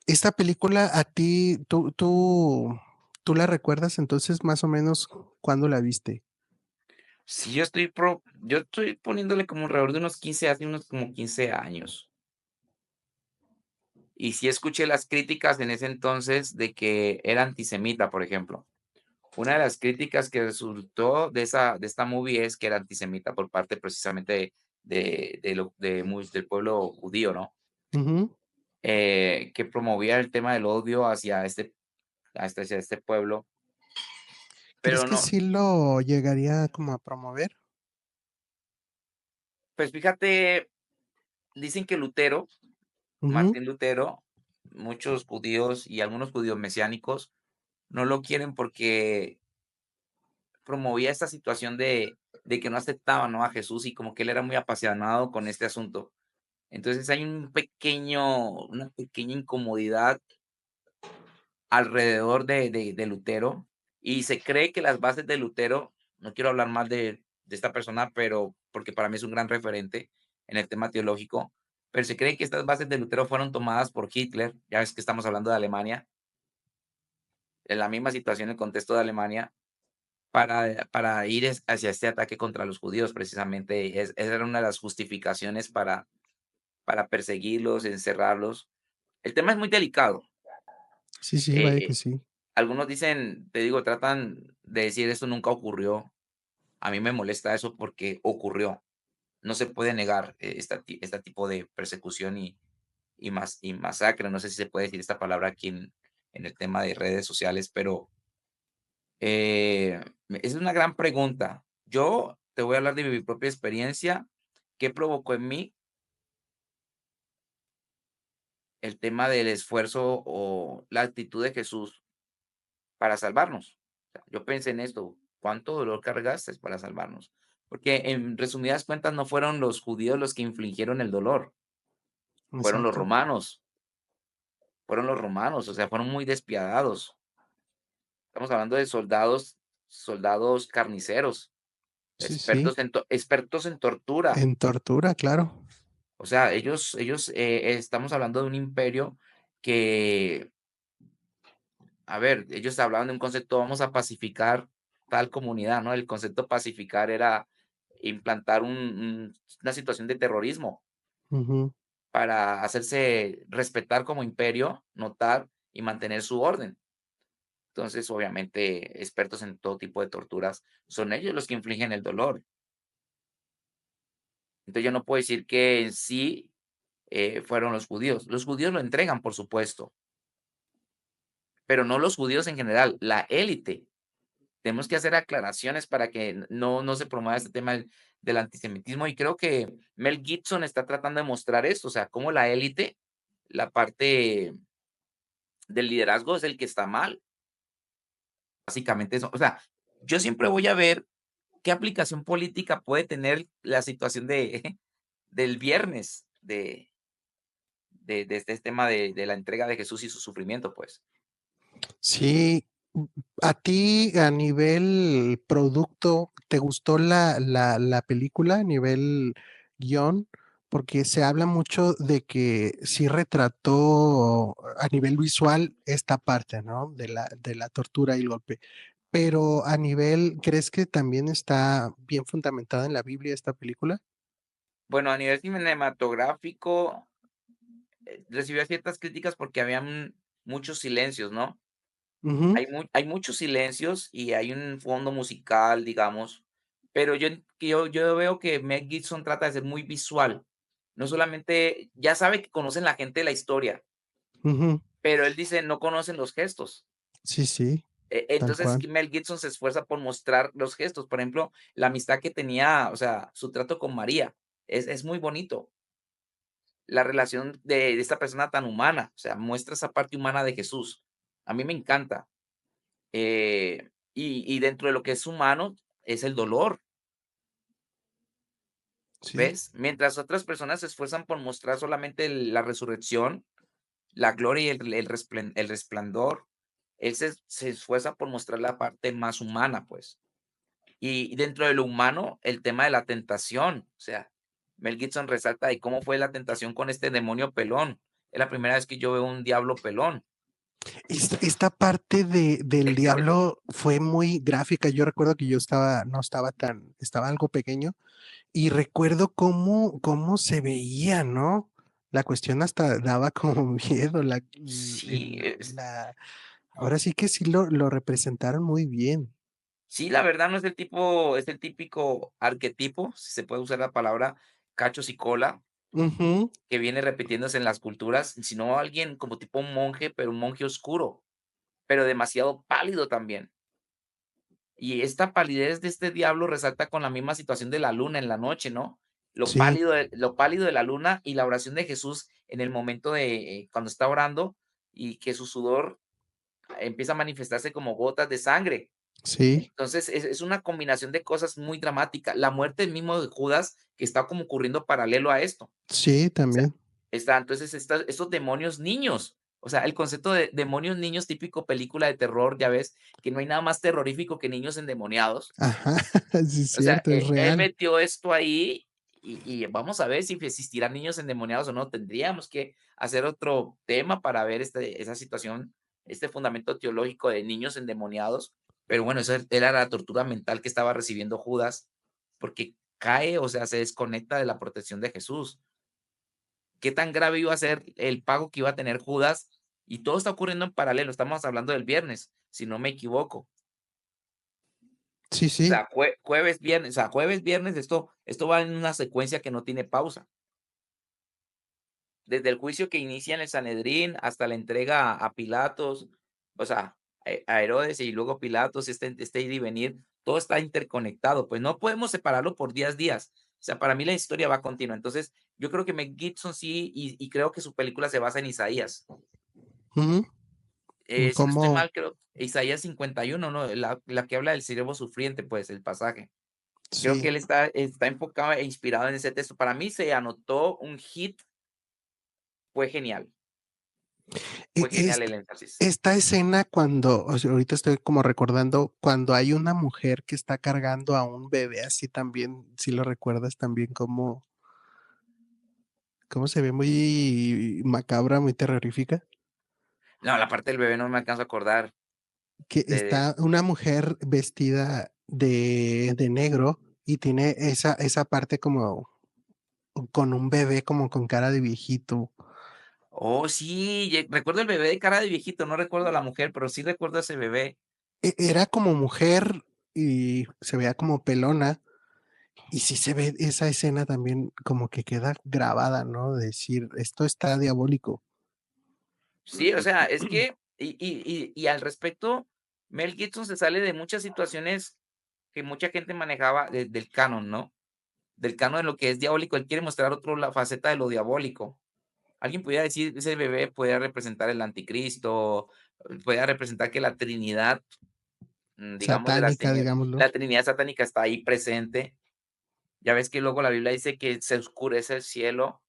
A: Esta película a ti, tú la recuerdas entonces más o menos cuándo la viste.
B: Sí, yo estoy poniéndole como alrededor de unos 15, hace unos como 15 años. Y sí escuché las críticas en ese entonces de que era antisemita, por ejemplo. Una de las críticas que resultó de esta movie es que era antisemita por parte precisamente del pueblo judío, ¿no?
A: Ujú.
B: Que promovía el tema del odio hacia este pueblo,
A: ¿Crees
B: pero
A: que
B: no,
A: sí lo llegaría como a promover?
B: pues fíjate, dicen que Lutero,
A: Ujú.
B: Martín Lutero, muchos judíos y algunos judíos mesiánicos no lo quieren porque promovía esta situación de que no aceptaban, ¿no?, a Jesús y como que él era muy apasionado con este asunto. Entonces hay una pequeña incomodidad alrededor de Lutero, y se cree que las bases de Lutero, no quiero hablar mal de esta persona, pero porque para mí es un gran referente en el tema teológico, pero se cree que estas bases de Lutero fueron tomadas por Hitler, ya ves que estamos hablando de Alemania, en la misma situación, el contexto de Alemania, para ir hacia este ataque contra los judíos, precisamente, esa era una de las justificaciones para perseguirlos, encerrarlos. El tema es muy delicado.
A: Sí, sí, vaya que
B: Eh,
A: sí.
B: Algunos dicen, te digo, tratan de decir esto nunca ocurrió. A mí me molesta eso porque ocurrió. No se puede negar este tipo de persecución y masacre. No sé si se puede decir esta palabra aquí en el tema de redes sociales, pero es una gran pregunta. Yo te voy a hablar de mi propia experiencia. ¿Qué provocó en mí? el tema del esfuerzo o la actitud de Jesús para salvarnos. O sea, yo pensé en esto, ¿cuánto dolor cargaste para salvarnos? Porque en resumidas cuentas no fueron los judíos los que infligieron el dolor, fueron los
A: Exacto.
B: romanos, o sea, fueron muy despiadados. Estamos hablando de soldados carniceros,
A: Sí, sí,
B: expertos en tortura.
A: en tortura, claro.
B: O sea, estamos hablando de un imperio que, a ver, ellos hablaban de un concepto, vamos a pacificar tal comunidad, ¿no? El concepto pacificar era implantar una situación de terrorismo
A: Ujú.
B: para hacerse respetar como imperio, notar y mantener su orden. Entonces, obviamente, expertos en todo tipo de torturas, son ellos los que infligen el dolor. Entonces, yo no puedo decir que en sí fueron los judíos. Los judíos lo entregan, por supuesto, pero no los judíos en general, la élite. Tenemos que hacer aclaraciones para que no se promueva este tema del antisemitismo, y creo que Mel Gibson está tratando de mostrar esto, o sea, cómo la élite, la parte del liderazgo es el que está mal, básicamente eso. O sea, yo siempre voy a ver qué aplicación política puede tener la situación de del viernes, de este tema de la entrega de Jesús y su sufrimiento, pues.
A: Sí, a ti, a nivel producto, ¿te gustó la película a nivel guión? Porque se habla mucho de que sí retrató a nivel visual esta parte, ¿no? De la tortura y el golpe. Pero a nivel, ¿crees que también está bien fundamentada en la Biblia esta película?
B: Bueno, a nivel cinematográfico, recibió ciertas críticas porque habían muchos silencios, ¿no?
A: Ujú,
B: Hay muchos silencios y hay un fondo musical, digamos, pero yo veo que Mel Gibson trata de ser muy visual. No solamente ya sabe que conocen la gente la historia,
A: ujú.
B: pero él dice: "No conocen los gestos".
A: Sí, sí, tal
B: Entonces,
A: cual.
B: Mel Gibson se esfuerza por mostrar los gestos. Por ejemplo, la amistad que tenía, o sea, su trato con María, es muy bonito. La relación de esta persona tan humana, o sea, muestra esa parte humana de Jesús. A mí me encanta. Y dentro de lo que es humano, es el dolor,
A: Sí,
B: ¿ves? Mientras otras personas se esfuerzan por mostrar solamente la resurrección, la gloria y el resplandor, él se esfuerza por mostrar la parte más humana, pues. Y dentro de lo humano, el tema de la tentación, o sea, Mel Gibson resalta de cómo fue la tentación con este demonio pelón. Es la primera vez que yo veo un diablo pelón.
A: esta parte del diablo fue muy gráfica. Yo recuerdo que yo no estaba estaba algo pequeño y recuerdo cómo se veía, ¿no? La cuestión hasta daba como miedo,
B: Sí,
A: ahora sí que sí lo representaron muy bien.
B: sí, la verdad no es el típico arquetipo, si se puede usar la palabra, cachos y cola,
A: Ujú,
B: que viene repitiéndose en las culturas, sino alguien como tipo un monje, pero un monje oscuro, pero demasiado pálido también. Y esta palidez de este diablo resalta con la misma situación de la luna en la noche, ¿no?
A: sí,
B: Lo pálido de la luna y la oración de Jesús en el momento de cuando está orando y que su sudor empieza a manifestarse como gotas de sangre.
A: sí,
B: Entonces, es una combinación de cosas muy dramática. La muerte mismo de Judas, que está como ocurriendo paralelo a esto.
A: sí,
B: O sea,
A: también.
B: entonces, estos demonios niños, o sea, el concepto de demonios niños, típico película de terror, ya ves, que no hay nada más terrorífico que niños endemoniados.
A: Ajá, sí es
B: O sea,
A: cierto, es
B: él
A: real.
B: metió esto ahí y vamos a ver si existirán niños endemoniados o no. Tendríamos que hacer otro tema para ver esa situación, este fundamento teológico de niños endemoniados. Pero bueno, eso era la tortura mental que estaba recibiendo Judas, porque cae, o sea, se desconecta de la protección de Jesús. ¿Qué tan grave iba a ser el pago que iba a tener Judas? Y todo está ocurriendo en paralelo. Estamos hablando del viernes, si no me equivoco.
A: Sí,
B: O
A: sí,
B: sea, jueves, viernes, o sea, jueves, viernes, esto va en una secuencia que no tiene pausa. Desde el juicio que inicia en el Sanedrín hasta la entrega a Pilatos, o sea, a Herodes y luego Pilatos, este ir y venir, todo está interconectado. Pues no podemos separarlo por días, sea, para mí la historia va continua. Entonces, yo creo que Mel Gibson sí, y creo que su película se basa en Isaías.
A: Ujú.
B: Si no estoy
A: Cómo
B: mal, creo Isaías 51, ¿no? La que habla del siervo sufriente, pues, el pasaje. Creo que
A: sí.
B: él está enfocado e inspirado en ese texto. Para mí se anotó un hit, fue genial,
A: E
B: fue genial
A: est
B: el énfasis.
A: esta escena cuando, o sea, ahorita estoy como recordando cuando hay una mujer que está cargando a un bebé así también, si lo recuerdas también cómo se ve muy macabra, muy terrorífica,
B: No, la parte del bebé no me alcanzo a acordar
A: que
B: de
A: está una mujer vestida de negro y tiene esa parte como con un bebé como con cara de viejito.
B: oh, sí, recuerdo el bebé de cara de viejito, no recuerdo a la mujer, pero sí recuerdo a ese bebé.
A: Era como mujer y se veía como pelona. Y sí se ve esa escena también como que queda grabada, ¿no? Decir, esto está diabólico.
B: Sí, o sea, es que y al respecto, Mel Gibson se sale de muchas situaciones que mucha gente manejaba del canon, ¿no? Del canon de lo que es diabólico. Él quiere mostrar otro la faceta de lo diabólico. Alguien pudiera decir, ese bebé puede representar el anticristo, puede representar que la Trinidad, digamos, de las
A: Satánica,
B: tinieblas,
A: digámoslo.
B: la Trinidad satánica está ahí presente. Ya ves que luego la Biblia dice que se oscurece el cielo.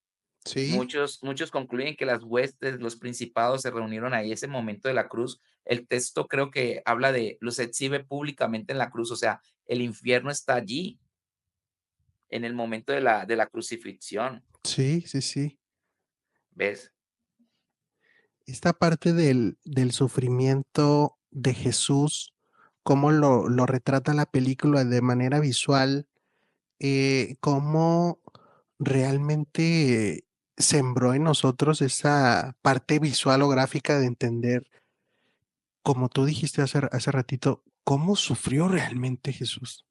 A: Sí,
B: Muchos concluyen que las huestes, los principados se reunieron ahí ese momento de la cruz. El texto creo que habla de los exhibe públicamente en la cruz, o sea, el infierno está allí en el momento de la crucifixión,
A: sí, sí, sí.
B: ¿ves?
A: Esta parte del sufrimiento de Jesús, cómo lo retrata la película de manera visual, cómo realmente sembró en nosotros esa parte visual o gráfica de entender, como tú dijiste hace ratito, cómo sufrió realmente Jesús.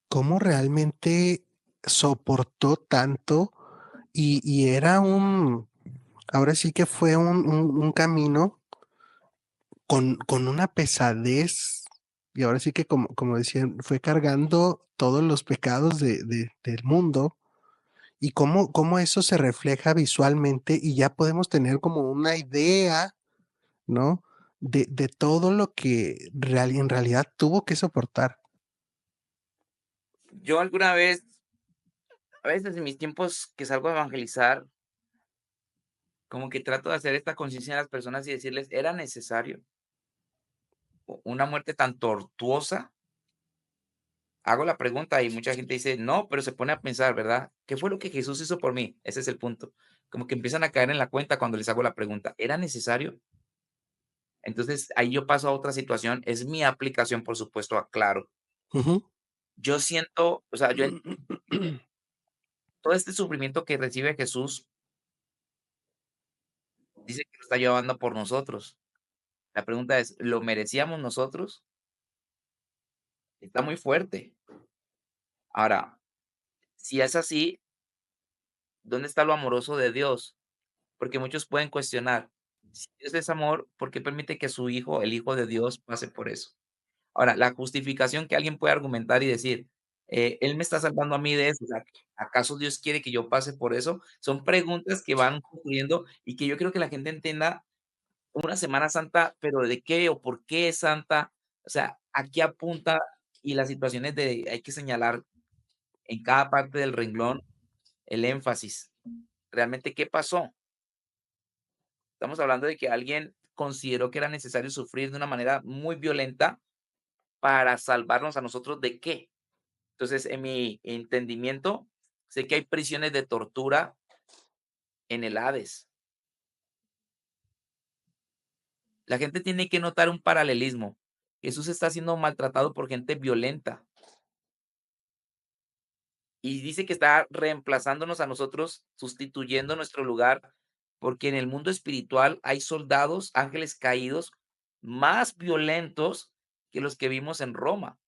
A: Cómo realmente soportó tanto y era ahora sí que fue un camino con una pesadez, y ahora sí que como decían, fue cargando todos los pecados del mundo, y cómo eso se refleja visualmente, y ya podemos tener como una idea, ¿no? De todo lo que en realidad tuvo que soportar.
B: Yo alguna vez, a veces en mis tiempos que salgo a evangelizar, como que trato de hacer esta conciencia en las personas y decirles, ¿era necesario una muerte tan tortuosa? Hago la pregunta y mucha gente dice, no, pero se pone a pensar, ¿verdad? ¿Qué fue lo que Jesús hizo por mí? Ese es el punto. Como que empiezan a caer en la cuenta cuando les hago la pregunta, ¿era necesario? Entonces ahí yo paso a otra situación, es mi aplicación, por supuesto, aclaro.
A: Ujú.
B: Yo siento, o sea, todo este sufrimiento que recibe Jesús, dice que lo está llevando por nosotros. La pregunta es, ¿lo merecíamos nosotros? Está muy fuerte. Ahora, si es así, ¿dónde está lo amoroso de Dios? Porque muchos pueden cuestionar, si Dios es amor, ¿por qué permite que su hijo, el hijo de Dios, pase por eso? Ahora, la justificación que alguien puede argumentar y decir, él me está salvando a mí de eso, o sea, ¿acaso Dios quiere que yo pase por eso? Son preguntas que van construyendo y que yo creo que la gente entienda una Semana Santa, pero ¿de qué o por qué es santa? O sea, ¿a qué apunta? Y las situaciones de hay que señalar en cada parte del renglón el énfasis. ¿Realmente qué pasó? Estamos hablando de que alguien consideró que era necesario sufrir de una manera muy violenta para salvarnos a nosotros, ¿de qué? Entonces, en mi entendimiento, sé que hay prisiones de tortura en el Hades. La gente tiene que notar un paralelismo. Jesús está siendo maltratado por gente violenta y dice que está reemplazándonos a nosotros, sustituyendo nuestro lugar, porque en el mundo espiritual hay soldados, ángeles caídos, más violentos que los que vimos en Roma.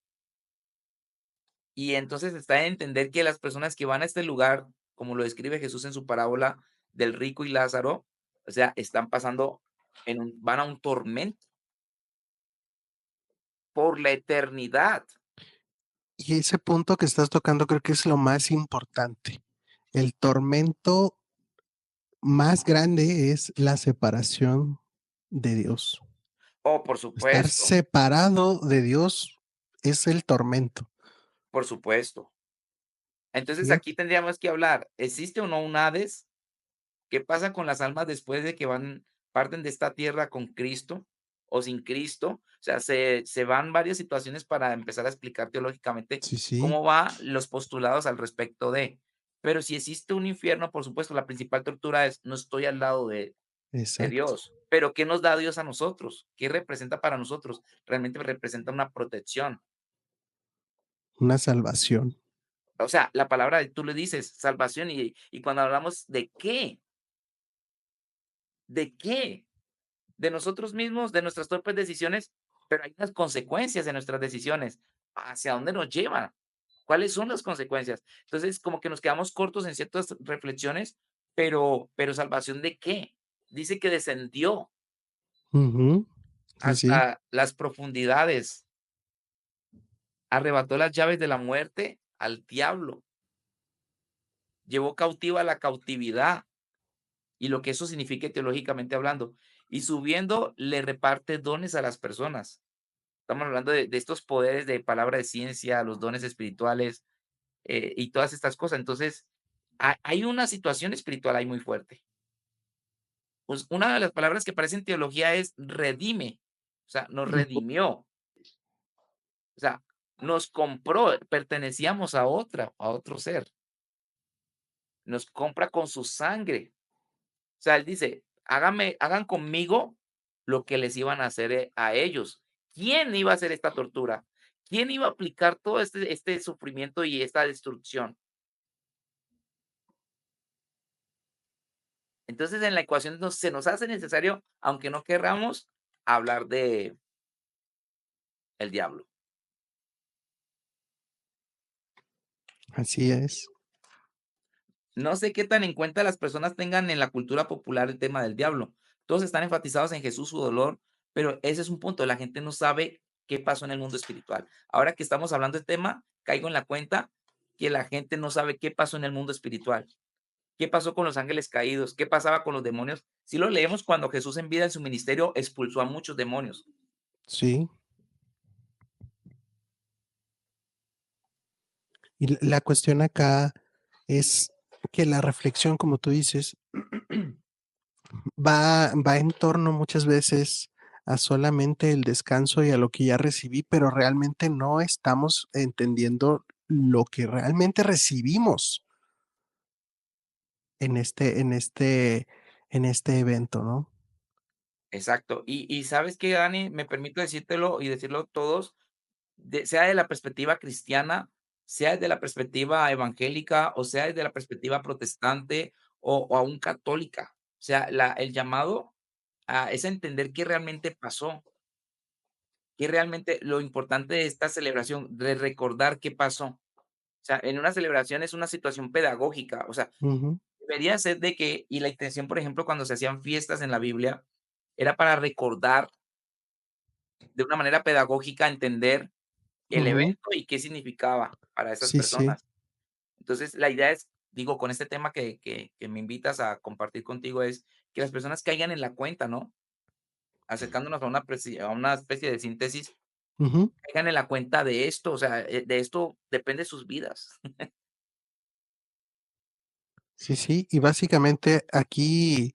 B: Y entonces está en entender que las personas que van a este lugar, como lo describe Jesús en su parábola del rico y Lázaro, o sea, están pasando van a un tormento por la eternidad.
A: Y ese punto que estás tocando creo que es lo más importante. El tormento más grande es la separación de Dios.
B: Oh,
A: Estar separado de Dios es el tormento,
B: por supuesto. Entonces,
A: ¿sí?
B: aquí tendríamos que hablar, ¿existe o no un Hades? ¿Qué pasa con las almas después de que parten de esta tierra con Cristo o sin Cristo? O sea, se van varias situaciones para empezar a explicar teológicamente
A: Sí, sí,
B: cómo va los postulados al respecto de. Pero si existe un infierno, por supuesto, la principal tortura es: no estoy al lado de
A: exacto.
B: Dios. Pero, ¿qué nos da Dios a nosotros? ¿Qué representa para nosotros? Realmente representa una protección.
A: Una salvación.
B: O sea, la palabra, tú le dices salvación, y cuando hablamos de qué, ¿de qué? De nosotros mismos, de nuestras propias decisiones, pero hay unas consecuencias de nuestras decisiones. ¿Hacia dónde nos llevan? ¿Cuáles son las consecuencias? Entonces, como que nos quedamos cortos en ciertas reflexiones, pero ¿salvación de qué? Dice que descendió
A: Ujú. Sí, sí.
B: hasta las profundidades, arrebató las llaves de la muerte al diablo, llevó cautiva la cautividad y lo que eso significa teológicamente hablando, y subiendo le reparte dones a las personas. Estamos hablando de estos poderes de palabra de ciencia, los dones espirituales, y todas estas cosas. Entonces, hay una situación espiritual ahí muy fuerte. Pues, una de las palabras que aparece en teología es redime, o sea, nos
A: Ujú.
B: redimió, o sea, nos compró, pertenecíamos a otro ser, nos compra con su sangre. O sea, él dice: hagan conmigo lo que les iban a hacer, a ellos". ¿Quién iba a hacer esta tortura? ¿Quién iba a aplicar todo este sufrimiento y esta destrucción? Entonces, en la ecuación se nos hace necesario, aunque no querramos, hablar de el diablo.
A: Así es.
B: No sé qué tan en cuenta las personas tengan en la cultura popular el tema del diablo. Todos están enfatizados en Jesús, su dolor, pero ese es un punto, la gente no sabe qué pasó en el mundo espiritual. Ahora que estamos hablando del tema, caigo en la cuenta que la gente no sabe qué pasó en el mundo espiritual. ¿Qué pasó con los ángeles caídos? ¿Qué pasaba con los demonios? Si lo leemos, cuando Jesús en vida en su ministerio expulsó a muchos demonios.
A: Sí. Y la cuestión acá es que la reflexión, como tú dices, va en torno muchas veces a solamente el descanso y a lo que ya recibí, pero realmente no estamos entendiendo lo que realmente recibimos en este evento, ¿no?
B: Exacto. Y ¿sabes qué, Dani? Me permito decírtelo y decirlo todos, sea de la perspectiva cristiana, sea desde la perspectiva evangélica, o sea desde la perspectiva protestante o aún católica. O sea, el llamado es a entender qué realmente pasó, qué realmente lo importante de esta celebración, de recordar qué pasó. O sea, en una celebración es una situación pedagógica, o sea,
A: Ujú,
B: debería ser de que, y la intención, por ejemplo, cuando se hacían fiestas en la Biblia, era para recordar de una manera pedagógica, entender el
A: ujú.
B: evento y qué significaba para esas
A: Sí, sí.
B: personas. Entonces, la idea es, digo, con este tema que me invitas a compartir contigo, es que las personas caigan en la cuenta, ¿no? Acercándonos a una especie de síntesis,
A: Ujú.
B: caigan en la cuenta de esto, o sea, de esto depende sus vidas.
A: Sí, sí. Y básicamente aquí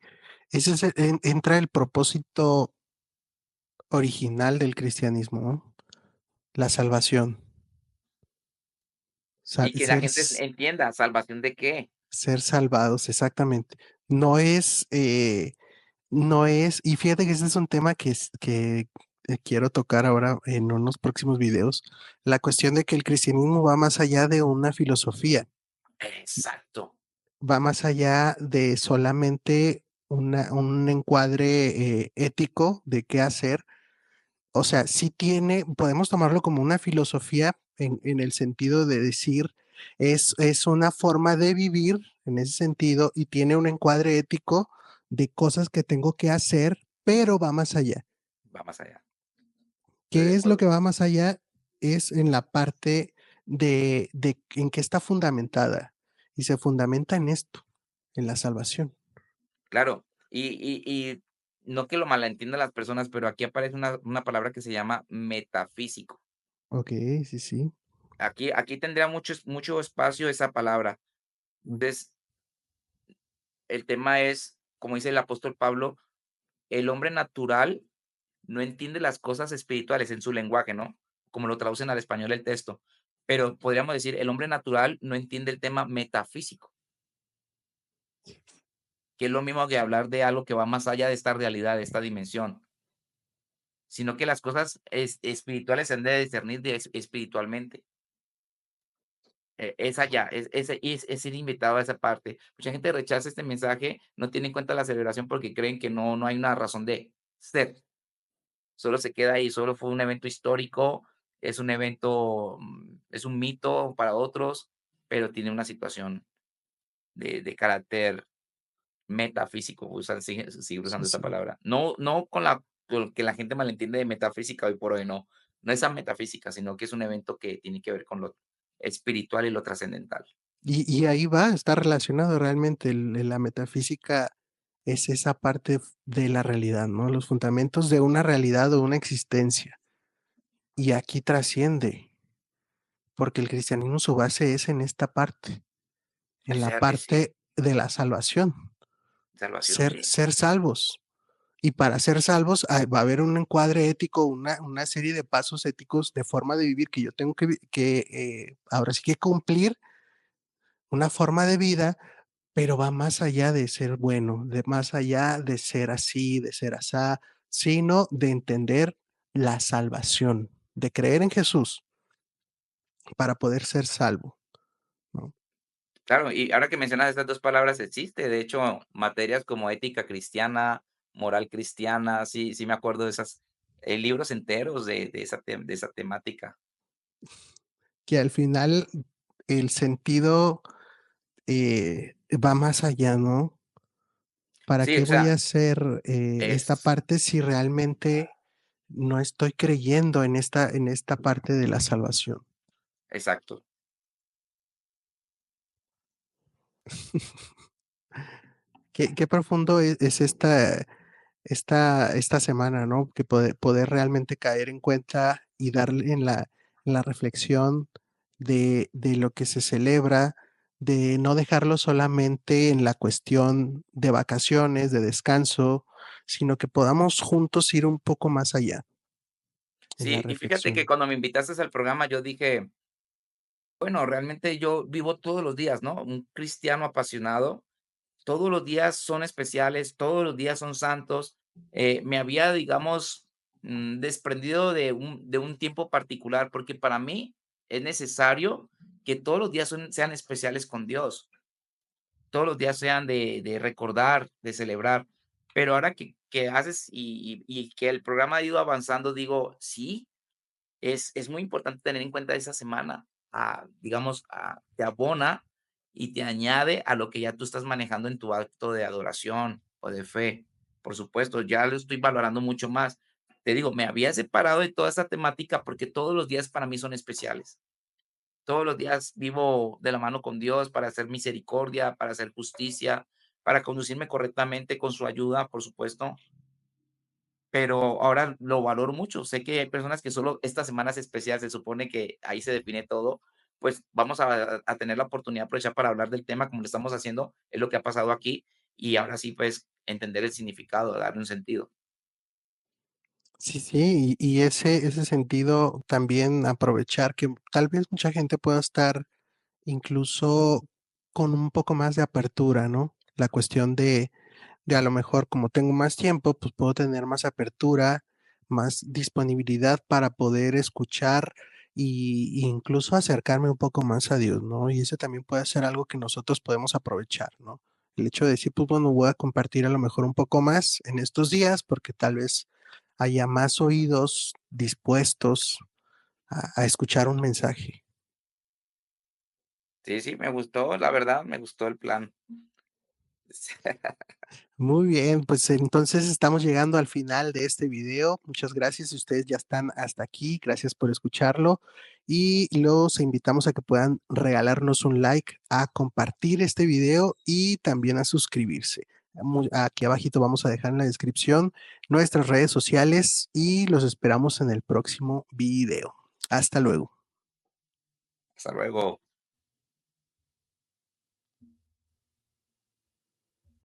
A: ese es entra el propósito original del cristianismo, ¿no? La salvación.
B: Y que la gente entienda, ¿salvación de qué?
A: Ser salvados, exactamente. No es, y fíjate que ese es un tema que quiero tocar ahora en unos próximos videos, la cuestión de que el cristianismo va más allá de una filosofía,
B: Exacto.
A: va más allá de solamente un encuadre ético de qué hacer. O sea, sí podemos tomarlo como una filosofía en el sentido de decir, es una forma de vivir en ese sentido y tiene un encuadre ético de cosas que tengo que hacer, pero va más allá.
B: Va más allá. Estoy de
A: ¿Qué es lo
B: acuerdo.
A: que va más allá? Es en la parte de en qué está fundamentada, y se fundamenta en esto, en la salvación.
B: Claro, y no que lo malentiendan las personas, pero aquí aparece una palabra que se llama metafísico.
A: Okey, sí, sí.
B: Aquí tendría mucho espacio esa palabra.
A: Mm,
B: Entonces, el tema es, como dice el apóstol Pablo, el hombre natural no entiende las cosas espirituales en su lenguaje, ¿no? Como lo traducen al español el texto. Pero podríamos decir, el hombre natural no entiende el tema metafísico, que es lo mismo que hablar de algo que va más allá de esta realidad, de esta dimensión, sino que las cosas espirituales se han de discernir espiritualmente. Es allá, es ir invitado a esa parte. Mucha gente rechaza este mensaje, no tiene en cuenta la celebración porque creen que no hay una razón de ser. Solo se queda ahí, solo fue un evento histórico, es un evento, es un mito para otros, pero tiene una situación de carácter metafísico, sigue
A: sí,
B: usando esta
A: sí.
B: palabra. No con que la gente malentiende de metafísica hoy por hoy, no esa metafísica, sino que es un evento que tiene que ver con lo espiritual y lo trascendental.
A: Y ahí va, está relacionado realmente la metafísica es esa parte de la realidad, ¿no? Los fundamentos de una realidad o una existencia. Y aquí trasciende, porque el cristianismo su base es en esta parte, en la
B: Sí,
A: parte de la salvación,
B: salvación,
A: ser,
B: sí.
A: ser salvos. Y para ser salvos va a haber un encuadre ético, una serie de pasos éticos de forma de vivir que yo tengo que ahora sí que cumplir una forma de vida, pero va más allá de ser bueno, de más allá de ser así, de ser asá, sino de entender la salvación, de creer en Jesús para poder ser salvo, ¿no?
B: Claro, y ahora que mencionas estas 2 palabras, existe, de hecho, materias como ética cristiana, moral cristiana, sí me acuerdo de esas, libros enteros de esa temática.
A: Que al final el sentido va más allá, ¿no? ¿Para
B: Sí,
A: qué
B: o
A: voy a
B: sea,
A: hacer esta
B: es
A: parte si realmente no estoy creyendo en esta parte de la salvación?
B: exacto.
A: Qué profundo es esta semana, ¿no? Que poder realmente caer en cuenta y darle en la reflexión de lo que se celebra, de no dejarlo solamente en la cuestión de vacaciones, de descanso, sino que podamos juntos ir un poco más allá en la
B: Sí, y fíjate que
A: reflexión.
B: cuando me invitaste al programa, yo dije: "Bueno, realmente yo vivo todos los días, ¿no?, un cristiano apasionado, todos los días son especiales, todos los días son santos". Me había, digamos, desprendido de un tiempo particular, porque para mí es necesario que todos los días sean especiales con Dios, todos los días sean de recordar, de celebrar. Pero ahora que haces y que el programa ha ido avanzando, digo, sí, es muy importante tener en cuenta esa semana, digamos, te abona y te añade a lo que ya tú estás manejando en tu acto de adoración o de fe. Por supuesto, ya lo estoy valorando mucho más. Te digo, me había separado de toda esta temática porque todos los días para mí son especiales. Todos los días vivo de la mano con Dios para hacer misericordia, para hacer justicia, para conducirme correctamente con su ayuda, por supuesto, pero ahora lo valoro mucho. Sé que hay personas que solo esta semana es especial, se supone que ahí se define todo, pues vamos a tener la oportunidad de aprovechar para hablar del tema como lo estamos haciendo, es lo que ha pasado aquí, y ahora sí, pues, entender el significado, darle un sentido.
A: Sí, sí, y ese sentido también aprovechar que tal vez mucha gente pueda estar incluso con un poco más de apertura, ¿no? La cuestión de a lo mejor como tengo más tiempo, pues puedo tener más apertura, más disponibilidad para poder escuchar y incluso acercarme un poco más a Dios, ¿no? Y eso también puede ser algo que nosotros podemos aprovechar, ¿no? El hecho de decir, pues bueno, voy a compartir a lo mejor un poco más en estos días porque tal vez haya más oídos dispuestos a escuchar un mensaje.
B: Sí, sí, me gustó, la verdad, me gustó el plan.
A: Muy bien, pues entonces estamos llegando al final de este video. Muchas gracias. Si ustedes ya están hasta aquí, gracias por escucharlo. Y los invitamos a que puedan regalarnos un like, a compartir este video y también a suscribirse. Aquí abajito vamos a dejar en la descripción nuestras redes sociales y los esperamos en el próximo video. Hasta luego.
B: Hasta luego.